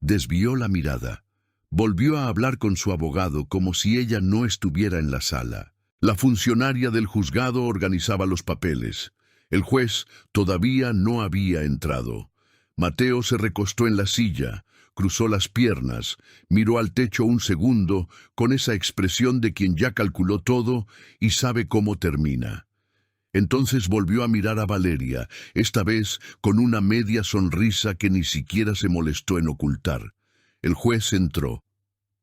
Desvió la mirada. Volvió a hablar con su abogado como si ella no estuviera en la sala. La funcionaria del juzgado organizaba los papeles. El juez todavía no había entrado. Mateo se recostó en la silla, cruzó las piernas, miró al techo un segundo con esa expresión de quien ya calculó todo y sabe cómo termina. Entonces volvió a mirar a Valeria, esta vez con una media sonrisa que ni siquiera se molestó en ocultar. El juez entró.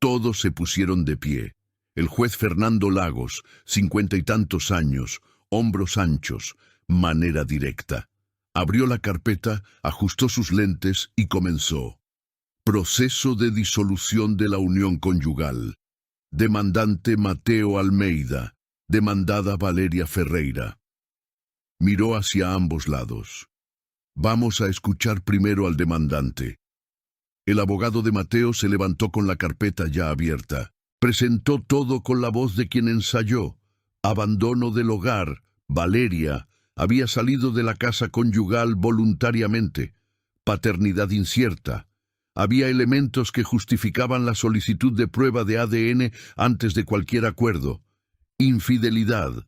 Todos se pusieron de pie. El juez Fernando Lagos, 50 y tantos años, hombros anchos, manera directa. Abrió la carpeta, ajustó sus lentes y comenzó. Proceso de disolución de la unión conyugal. Demandante Mateo Almeida. Demandada Valeria Ferreira. Miró hacia ambos lados. Vamos a escuchar primero al demandante. El abogado de Mateo se levantó con la carpeta ya abierta. Presentó todo con la voz de quien ensayó. Abandono del hogar. Valeria había salido de la casa conyugal voluntariamente. Paternidad incierta. Había elementos que justificaban la solicitud de prueba de ADN antes de cualquier acuerdo. Infidelidad.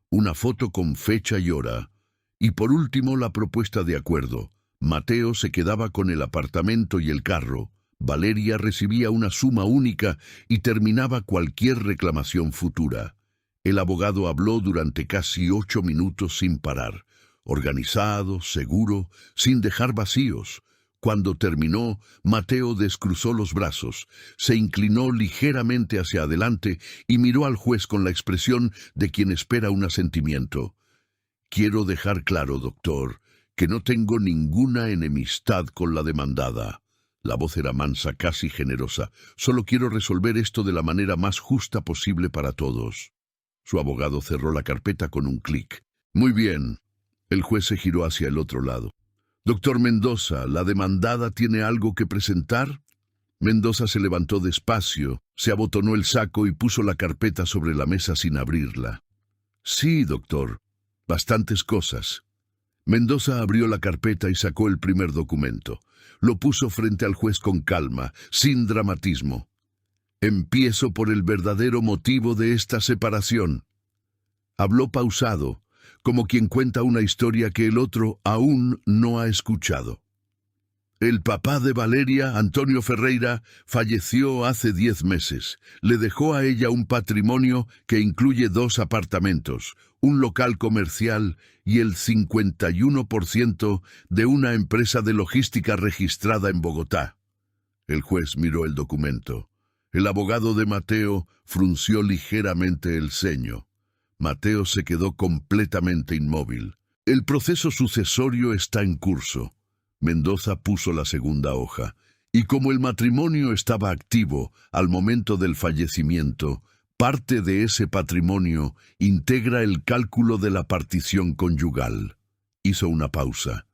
Una foto con fecha y hora. Y por último la propuesta de acuerdo. Mateo se quedaba con el apartamento y el carro. Valeria recibía una suma única y terminaba cualquier reclamación futura. El abogado habló durante casi 8 minutos sin parar, organizado, seguro, sin dejar vacíos. Cuando terminó, Mateo descruzó los brazos, se inclinó ligeramente hacia adelante y miró al juez con la expresión de quien espera un asentimiento. Quiero dejar claro, doctor, que no tengo ninguna enemistad con la demandada. La voz era mansa, casi generosa. Solo quiero resolver esto de la manera más justa posible para todos. Su abogado cerró la carpeta con un clic. Muy bien. El juez se giró hacia el otro lado. Doctor Mendoza, ¿la demandada tiene algo que presentar? Mendoza se levantó despacio, se abotonó el saco y puso la carpeta sobre la mesa sin abrirla. Sí, doctor. Bastantes cosas. Mendoza abrió la carpeta y sacó el primer documento. Lo puso frente al juez con calma, sin dramatismo. Empiezo por el verdadero motivo de esta separación. Habló pausado, como quien cuenta una historia que el otro aún no ha escuchado. El papá de Valeria, Antonio Ferreira, falleció hace 10 meses. Le dejó a ella un patrimonio que incluye 2 apartamentos, un local comercial y el 51% de una empresa de logística registrada en Bogotá. El juez miró el documento. El abogado de Mateo frunció ligeramente el ceño. Mateo se quedó completamente inmóvil. El proceso sucesorio está en curso. Mendoza puso la segunda hoja, y como el matrimonio estaba activo al momento del fallecimiento, parte de ese patrimonio integra el cálculo de la partición conyugal. Hizo una pausa.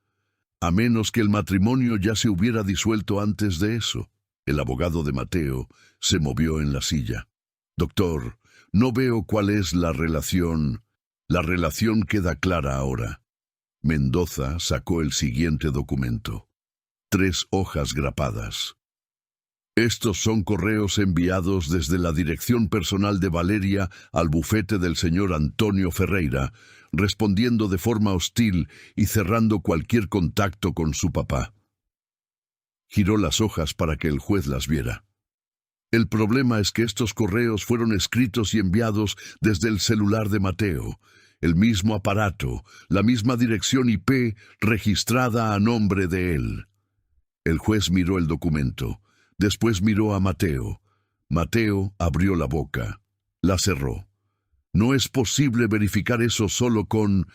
A menos que el matrimonio ya se hubiera disuelto antes de eso. El abogado de Mateo se movió en la silla. Doctor, no veo cuál es la relación. La relación queda clara ahora. Mendoza sacó el siguiente documento. 3 hojas grapadas. Estos son correos enviados desde la dirección personal de Valeria al bufete del señor Antonio Ferreira, respondiendo de forma hostil y cerrando cualquier contacto con su papá. Giró las hojas para que el juez las viera. El problema es que estos correos fueron escritos y enviados desde el celular de Mateo, el mismo aparato, la misma dirección IP registrada a nombre de él. El juez miró el documento, después miró a Mateo. Mateo abrió la boca, la cerró. No es posible verificar eso solo con...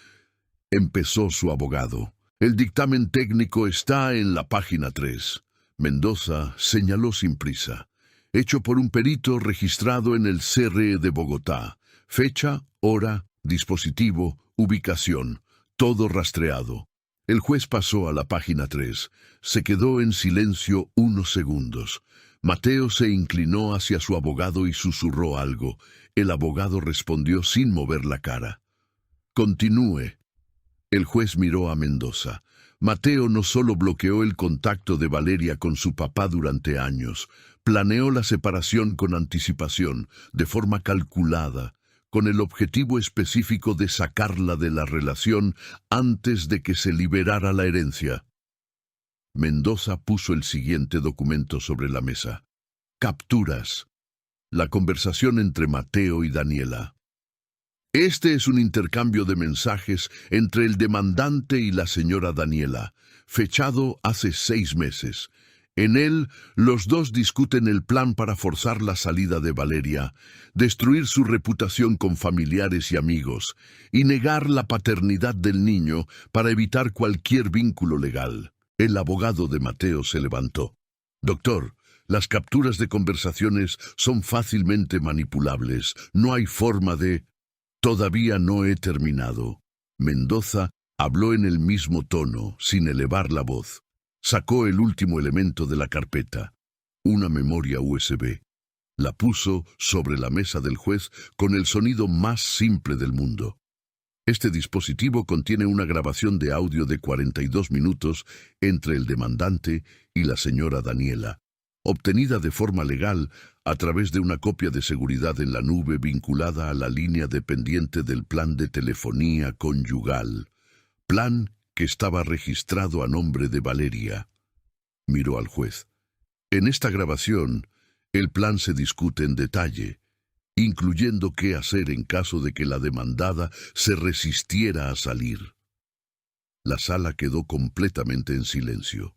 Empezó su abogado. El dictamen técnico está en la página 3. Mendoza señaló sin prisa. Hecho por un perito registrado en el CRE de Bogotá. Fecha, hora, dispositivo, ubicación, todo rastreado. El juez pasó a la página 3. Se quedó en silencio unos segundos. Mateo se inclinó hacia su abogado y susurró algo. El abogado respondió sin mover la cara. Continúe. El juez miró a Mendoza. Mateo no solo bloqueó el contacto de Valeria con su papá durante años, planeó la separación con anticipación, de forma calculada, con el objetivo específico de sacarla de la relación antes de que se liberara la herencia. Mendoza puso el siguiente documento sobre la mesa. Capturas. La conversación entre Mateo y Daniela. Este es un intercambio de mensajes entre el demandante y la señora Daniela, fechado hace 6 meses. En él, los dos discuten el plan para forzar la salida de Valeria, destruir su reputación con familiares y amigos, y negar la paternidad del niño para evitar cualquier vínculo legal. El abogado de Mateo se levantó. Doctor, las capturas de conversaciones son fácilmente manipulables. No hay forma de... Todavía no he terminado. Mendoza habló en el mismo tono, sin elevar la voz. Sacó el último elemento de la carpeta, una memoria USB. La puso sobre la mesa del juez con el sonido más simple del mundo. Este dispositivo contiene una grabación de audio de 42 minutos entre el demandante y la señora Daniela, obtenida de forma legal a través de una copia de seguridad en la nube vinculada a la línea dependiente del plan de telefonía conyugal, plan que estaba registrado a nombre de Valeria. Miró al juez. En esta grabación, el plan se discute en detalle, incluyendo qué hacer en caso de que la demandada se resistiera a salir. La sala quedó completamente en silencio.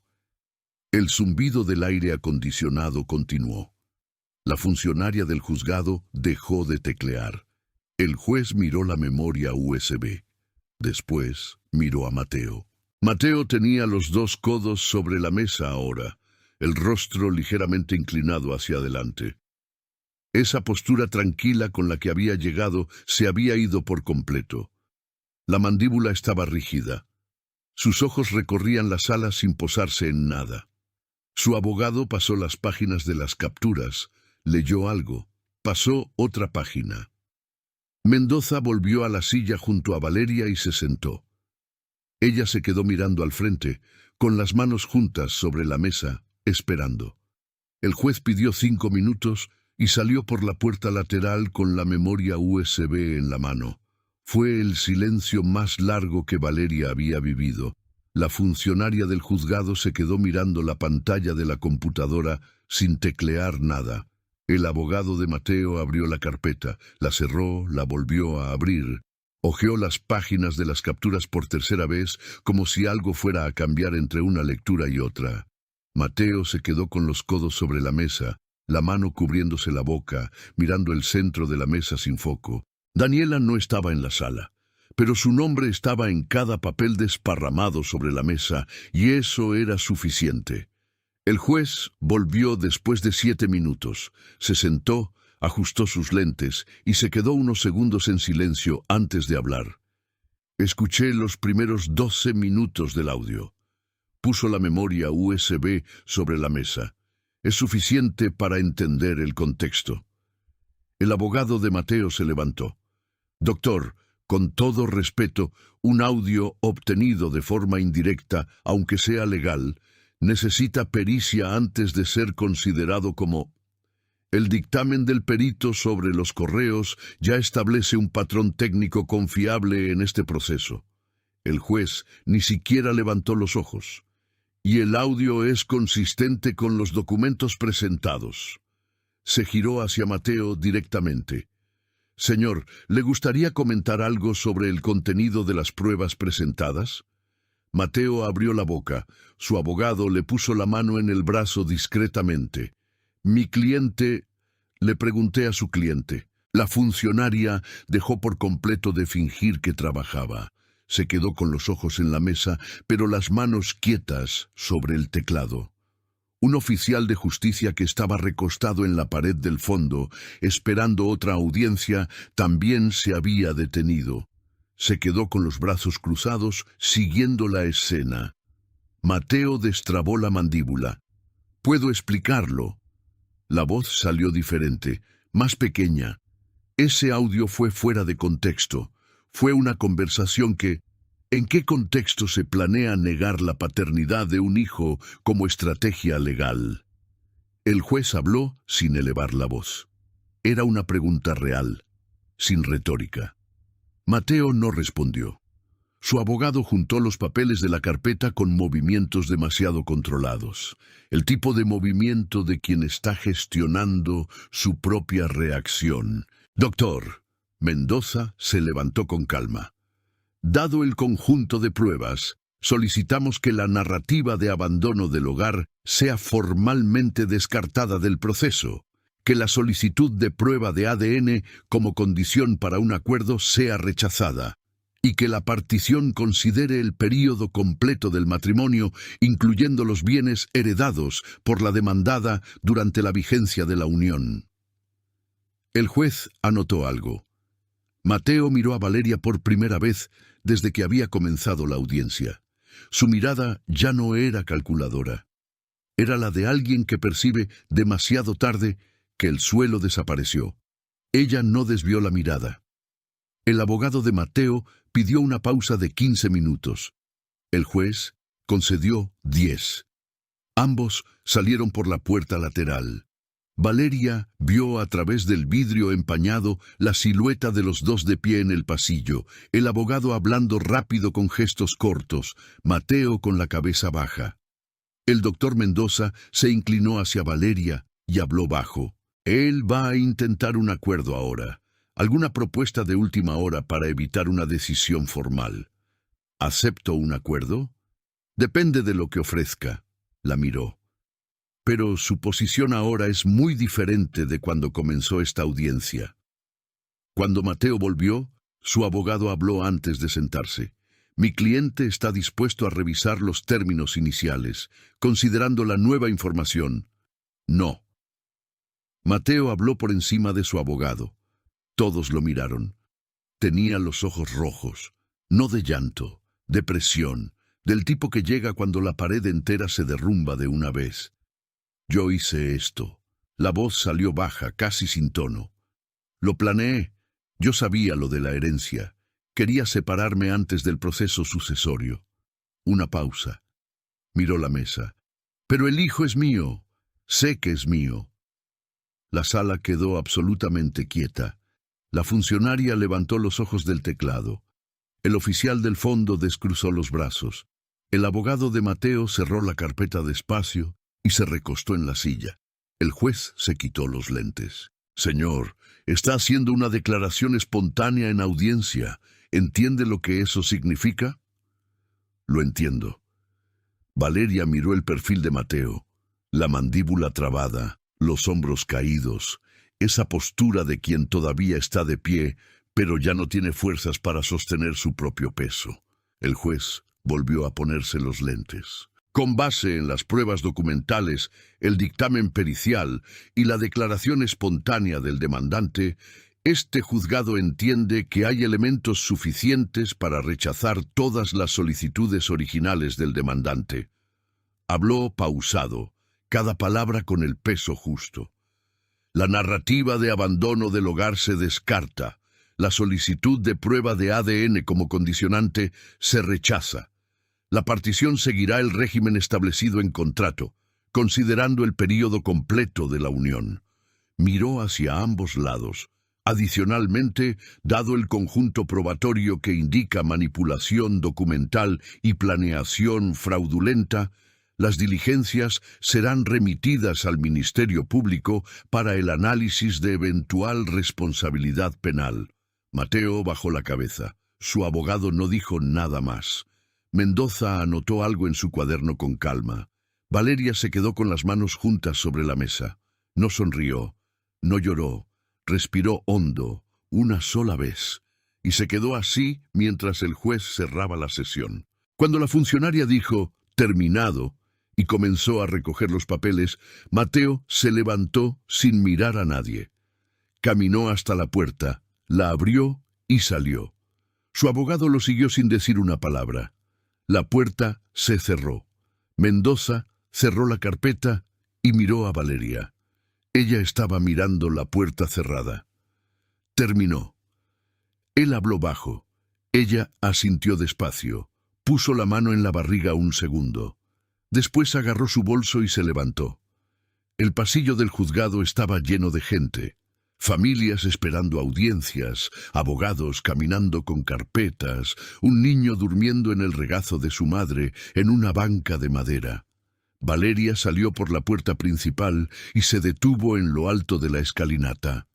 El zumbido del aire acondicionado continuó. La funcionaria del juzgado dejó de teclear. El juez miró la memoria USB. Después miró a Mateo. Mateo tenía los 2 codos sobre la mesa ahora, el rostro ligeramente inclinado hacia adelante. Esa postura tranquila con la que había llegado se había ido por completo. La mandíbula estaba rígida. Sus ojos recorrían la sala sin posarse en nada. Su abogado pasó las páginas de las capturas, leyó algo, pasó otra página. Mendoza volvió a la silla junto a Valeria y se sentó. Ella se quedó mirando al frente, con las manos juntas sobre la mesa, esperando. El juez pidió 5 minutos y salió por la puerta lateral con la memoria USB en la mano. Fue el silencio más largo que Valeria había vivido. La funcionaria del juzgado se quedó mirando la pantalla de la computadora sin teclear nada. El abogado de Mateo abrió la carpeta, la cerró, la volvió a abrir. Hojeó las páginas de las capturas por tercera vez, como si algo fuera a cambiar entre una lectura y otra. Mateo se quedó con los codos sobre la mesa, la mano cubriéndose la boca, mirando el centro de la mesa sin foco. Daniela no estaba en la sala, pero su nombre estaba en cada papel desparramado sobre la mesa, y eso era suficiente. El juez volvió después de 7 minutos, se sentó, ajustó sus lentes y se quedó unos segundos en silencio antes de hablar. Escuché los primeros 12 minutos del audio. Puso la memoria USB sobre la mesa. Es suficiente para entender el contexto. El abogado de Mateo se levantó. Doctor, con todo respeto, un audio obtenido de forma indirecta, aunque sea legal, necesita pericia antes de ser considerado como... El dictamen del perito sobre los correos ya establece un patrón técnico confiable en este proceso. El juez ni siquiera levantó los ojos. Y el audio es consistente con los documentos presentados. Se giró hacia Mateo directamente. Señor, ¿le gustaría comentar algo sobre el contenido de las pruebas presentadas? Mateo abrió la boca. Su abogado le puso la mano en el brazo discretamente. Mi cliente, le pregunté a su cliente. La funcionaria dejó por completo de fingir que trabajaba. Se quedó con los ojos en la mesa, pero las manos quietas sobre el teclado. Un oficial de justicia que estaba recostado en la pared del fondo, esperando otra audiencia, también se había detenido. Se quedó con los brazos cruzados, siguiendo la escena. Mateo destrabó la mandíbula. «Puedo explicarlo». La voz salió diferente, más pequeña. Ese audio fue fuera de contexto. Fue una conversación que... ¿En qué contexto se planea negar la paternidad de un hijo como estrategia legal? El juez habló sin elevar la voz. Era una pregunta real, sin retórica. Mateo no respondió. Su abogado juntó los papeles de la carpeta con movimientos demasiado controlados. El tipo de movimiento de quien está gestionando su propia reacción. Doctor, Mendoza se levantó con calma. Dado el conjunto de pruebas, solicitamos que la narrativa de abandono del hogar sea formalmente descartada del proceso, que la solicitud de prueba de ADN como condición para un acuerdo sea rechazada, y que la partición considere el período completo del matrimonio, incluyendo los bienes heredados por la demandada durante la vigencia de la unión. El juez anotó algo. Mateo miró a Valeria por primera vez desde que había comenzado la audiencia. Su mirada ya no era calculadora. Era la de alguien que percibe demasiado tarde que el suelo desapareció. Ella no desvió la mirada. El abogado de Mateo pidió una pausa de 15 minutos. El juez concedió 10. Ambos salieron por la puerta lateral. Valeria vio a través del vidrio empañado la silueta de los dos de pie en el pasillo, el abogado hablando rápido con gestos cortos, Mateo con la cabeza baja. El doctor Mendoza se inclinó hacia Valeria y habló bajo. Él va a intentar un acuerdo ahora. Alguna propuesta de última hora para evitar una decisión formal. ¿Acepto un acuerdo? Depende de lo que ofrezca. La miró. Pero su posición ahora es muy diferente de cuando comenzó esta audiencia. Cuando Mateo volvió, su abogado habló antes de sentarse. Mi cliente está dispuesto a revisar los términos iniciales, considerando la nueva información. No. Mateo habló por encima de su abogado. Todos lo miraron. Tenía los ojos rojos, no de llanto, de presión, del tipo que llega cuando la pared entera se derrumba de una vez. Yo hice esto. La voz salió baja, casi sin tono. Lo planeé. Yo sabía lo de la herencia. Quería separarme antes del proceso sucesorio. Una pausa. Miró la mesa. Pero el hijo es mío. Sé que es mío. La sala quedó absolutamente quieta. La funcionaria levantó los ojos del teclado. El oficial del fondo descruzó los brazos. El abogado de Mateo cerró la carpeta despacio y se recostó en la silla. El juez se quitó los lentes. Señor, está haciendo una declaración espontánea en audiencia. ¿Entiende lo que eso significa? Lo entiendo. Valeria miró el perfil de Mateo, la mandíbula trabada, los hombros caídos, esa postura de quien todavía está de pie, pero ya no tiene fuerzas para sostener su propio peso. El juez volvió a ponerse los lentes. Con base en las pruebas documentales, el dictamen pericial y la declaración espontánea del demandante, este juzgado entiende que hay elementos suficientes para rechazar todas las solicitudes originales del demandante. Habló pausado, cada palabra con el peso justo. La narrativa de abandono del hogar se descarta. La solicitud de prueba de ADN como condicionante se rechaza. La partición seguirá el régimen establecido en contrato, considerando el período completo de la unión. Miró hacia ambos lados. Adicionalmente, dado el conjunto probatorio que indica manipulación documental y planeación fraudulenta, las diligencias serán remitidas al Ministerio Público para el análisis de eventual responsabilidad penal. Mateo bajó la cabeza. Su abogado no dijo nada más. Mendoza anotó algo en su cuaderno con calma. Valeria se quedó con las manos juntas sobre la mesa. No sonrió, no lloró, respiró hondo, una sola vez, y se quedó así mientras el juez cerraba la sesión. Cuando la funcionaria dijo, terminado, y comenzó a recoger los papeles, Mateo se levantó sin mirar a nadie. Caminó hasta la puerta, la abrió y salió. Su abogado lo siguió sin decir una palabra. La puerta se cerró. Mendoza cerró la carpeta y miró a Valeria. Ella estaba mirando la puerta cerrada. Terminó. Él habló bajo. Ella asintió despacio. Puso la mano en la barriga un segundo. Después agarró su bolso y se levantó. El pasillo del juzgado estaba lleno de gente. Familias esperando audiencias, abogados caminando con carpetas, un niño durmiendo en el regazo de su madre en una banca de madera. Valeria salió por la puerta principal y se detuvo en lo alto de la escalinata.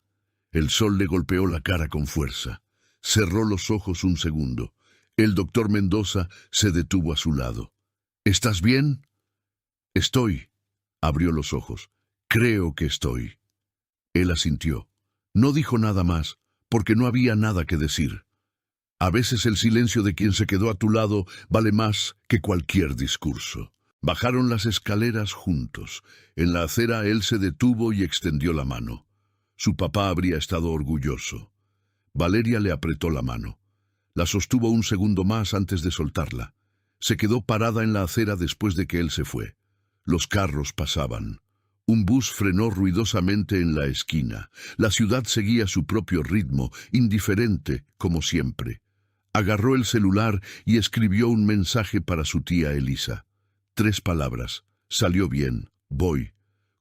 El sol le golpeó la cara con fuerza. Cerró los ojos un segundo. El doctor Mendoza se detuvo a su lado. ¿Estás bien? Estoy. Abrió los ojos. Creo que estoy. Él asintió. No dijo nada más, porque no había nada que decir. A veces el silencio de quien se quedó a tu lado vale más que cualquier discurso. Bajaron las escaleras juntos. En la acera él se detuvo y extendió la mano. Su papá habría estado orgulloso. Valeria le apretó la mano. La sostuvo un segundo más antes de soltarla. Se quedó parada en la acera después de que él se fue. Los carros pasaban. Un bus frenó ruidosamente en la esquina. La ciudad seguía su propio ritmo, indiferente, como siempre. Agarró el celular y escribió un mensaje para su tía Elisa. 3 palabras. Salió bien. Voy.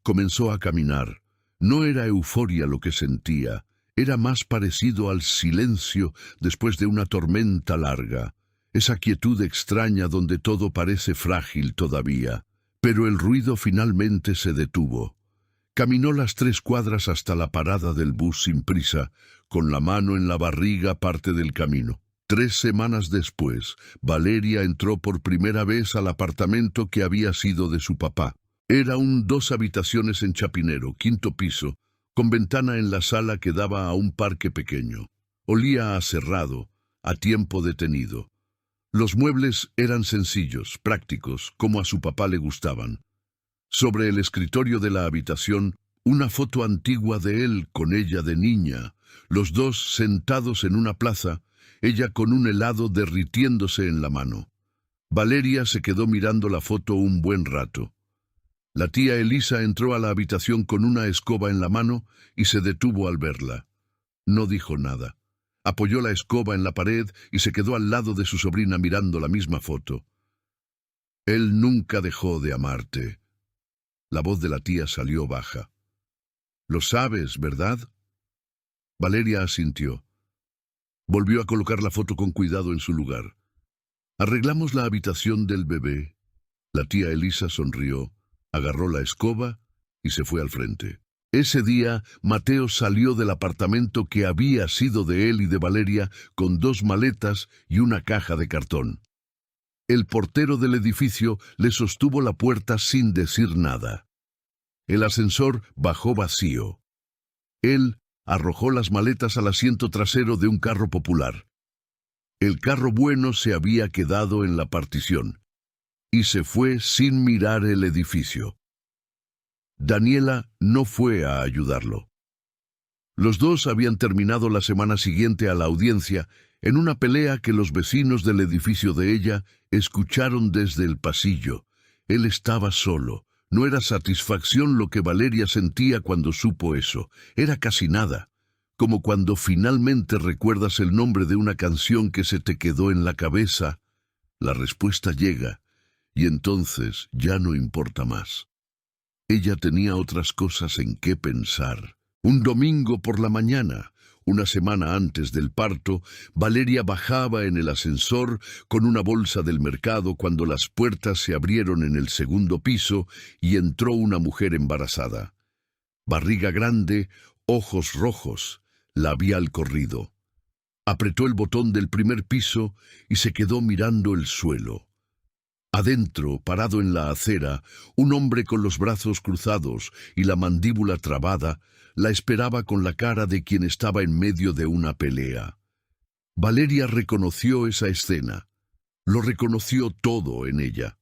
Comenzó a caminar. No era euforia lo que sentía. Era más parecido al silencio después de una tormenta larga. Esa quietud extraña donde todo parece frágil todavía. Pero el ruido finalmente se detuvo. Caminó las 3 cuadras hasta la parada del bus sin prisa, con la mano en la barriga parte del camino. 3 semanas después, Valeria entró por primera vez al apartamento que había sido de su papá. Era un 2 habitaciones en Chapinero, 5º piso, con ventana en la sala que daba a un parque pequeño. Olía a cerrado, a tiempo detenido. Los muebles eran sencillos, prácticos, como a su papá le gustaban. Sobre el escritorio de la habitación, una foto antigua de él con ella de niña, los dos sentados en una plaza, ella con un helado derritiéndose en la mano. Valeria se quedó mirando la foto un buen rato. La tía Elisa entró a la habitación con una escoba en la mano y se detuvo al verla. No dijo nada. Apoyó la escoba en la pared y se quedó al lado de su sobrina mirando la misma foto. Él nunca dejó de amarte. La voz de la tía salió baja. Lo sabes, ¿verdad? Valeria asintió. Volvió a colocar la foto con cuidado en su lugar. Arreglamos la habitación del bebé. La tía Elisa sonrió, agarró la escoba y se fue al frente. Ese día, Mateo salió del apartamento que había sido de él y de Valeria con 2 maletas y una caja de cartón. El portero del edificio le sostuvo la puerta sin decir nada. El ascensor bajó vacío. Él arrojó las maletas al asiento trasero de un carro popular. El carro bueno se había quedado en la partición y se fue sin mirar el edificio. Daniela no fue a ayudarlo. Los dos habían terminado la semana siguiente a la audiencia en una pelea que los vecinos del edificio de ella escucharon desde el pasillo. Él estaba solo. No era satisfacción lo que Valeria sentía cuando supo eso. Era casi nada. Como cuando finalmente recuerdas el nombre de una canción que se te quedó en la cabeza, la respuesta llega, y entonces ya no importa más. Ella tenía otras cosas en qué pensar. Un domingo por la mañana, una semana antes del parto, Valeria bajaba en el ascensor con una bolsa del mercado cuando las puertas se abrieron en el segundo piso y entró una mujer embarazada. Barriga grande, ojos rojos, labial corrido. Apretó el botón del primer piso y se quedó mirando el suelo. Adentro, parado en la acera, un hombre con los brazos cruzados y la mandíbula trabada, la esperaba con la cara de quien estaba en medio de una pelea. Valeria reconoció esa escena. Lo reconoció todo en ella.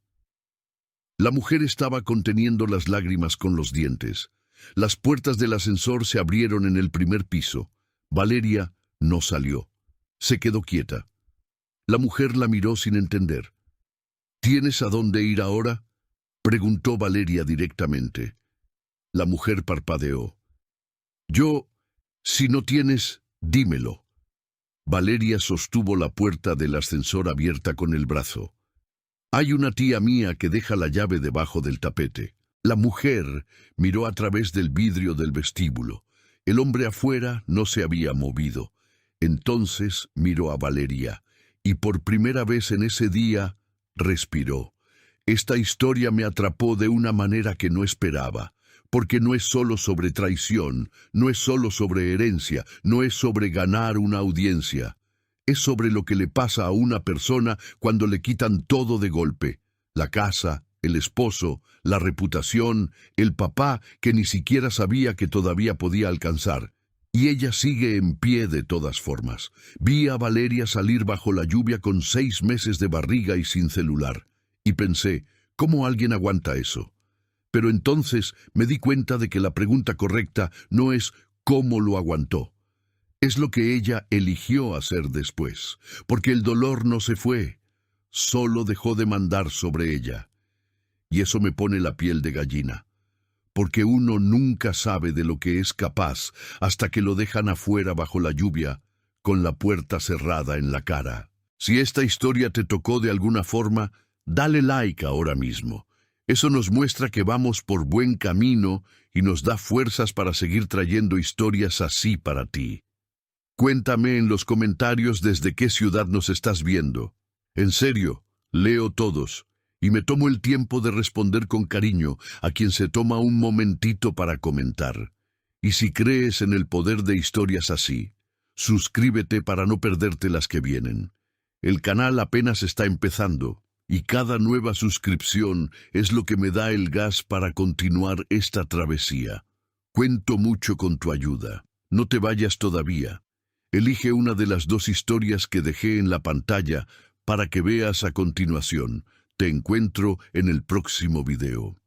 La mujer estaba conteniendo las lágrimas con los dientes. Las puertas del ascensor se abrieron en el primer piso. Valeria no salió. Se quedó quieta. La mujer la miró sin entender. ¿Tienes a dónde ir ahora?, preguntó Valeria directamente. La mujer parpadeó. Si no tienes, dímelo. Valeria sostuvo la puerta del ascensor abierta con el brazo. Hay una tía mía que deja la llave debajo del tapete. La mujer miró a través del vidrio del vestíbulo. El hombre afuera no se había movido. Entonces miró a Valeria, y por primera vez en ese día respiró. Esta historia me atrapó de una manera que no esperaba, porque no es solo sobre traición, no es solo sobre herencia, no es sobre ganar una audiencia. Es sobre lo que le pasa a una persona cuando le quitan todo de golpe: la casa, el esposo, la reputación, el papá que ni siquiera sabía que todavía podía alcanzar. Y ella sigue en pie de todas formas. Vi a Valeria salir bajo la lluvia con 6 meses de barriga y sin celular. Y pensé, ¿cómo alguien aguanta eso? Pero entonces me di cuenta de que la pregunta correcta no es ¿cómo lo aguantó? Es lo que ella eligió hacer después, porque el dolor no se fue, solo dejó de mandar sobre ella. Y eso me pone la piel de gallina, porque uno nunca sabe de lo que es capaz hasta que lo dejan afuera bajo la lluvia, con la puerta cerrada en la cara. Si esta historia te tocó de alguna forma, dale like ahora mismo. Eso nos muestra que vamos por buen camino y nos da fuerzas para seguir trayendo historias así para ti. Cuéntame en los comentarios desde qué ciudad nos estás viendo. En serio, leo todos. Y me tomo el tiempo de responder con cariño a quien se toma un momentito para comentar. Y si crees en el poder de historias así, suscríbete para no perderte las que vienen. El canal apenas está empezando, y cada nueva suscripción es lo que me da el gas para continuar esta travesía. Cuento mucho con tu ayuda. No te vayas todavía. Elige una de las 2 historias que dejé en la pantalla para que veas a continuación. Te encuentro en el próximo video.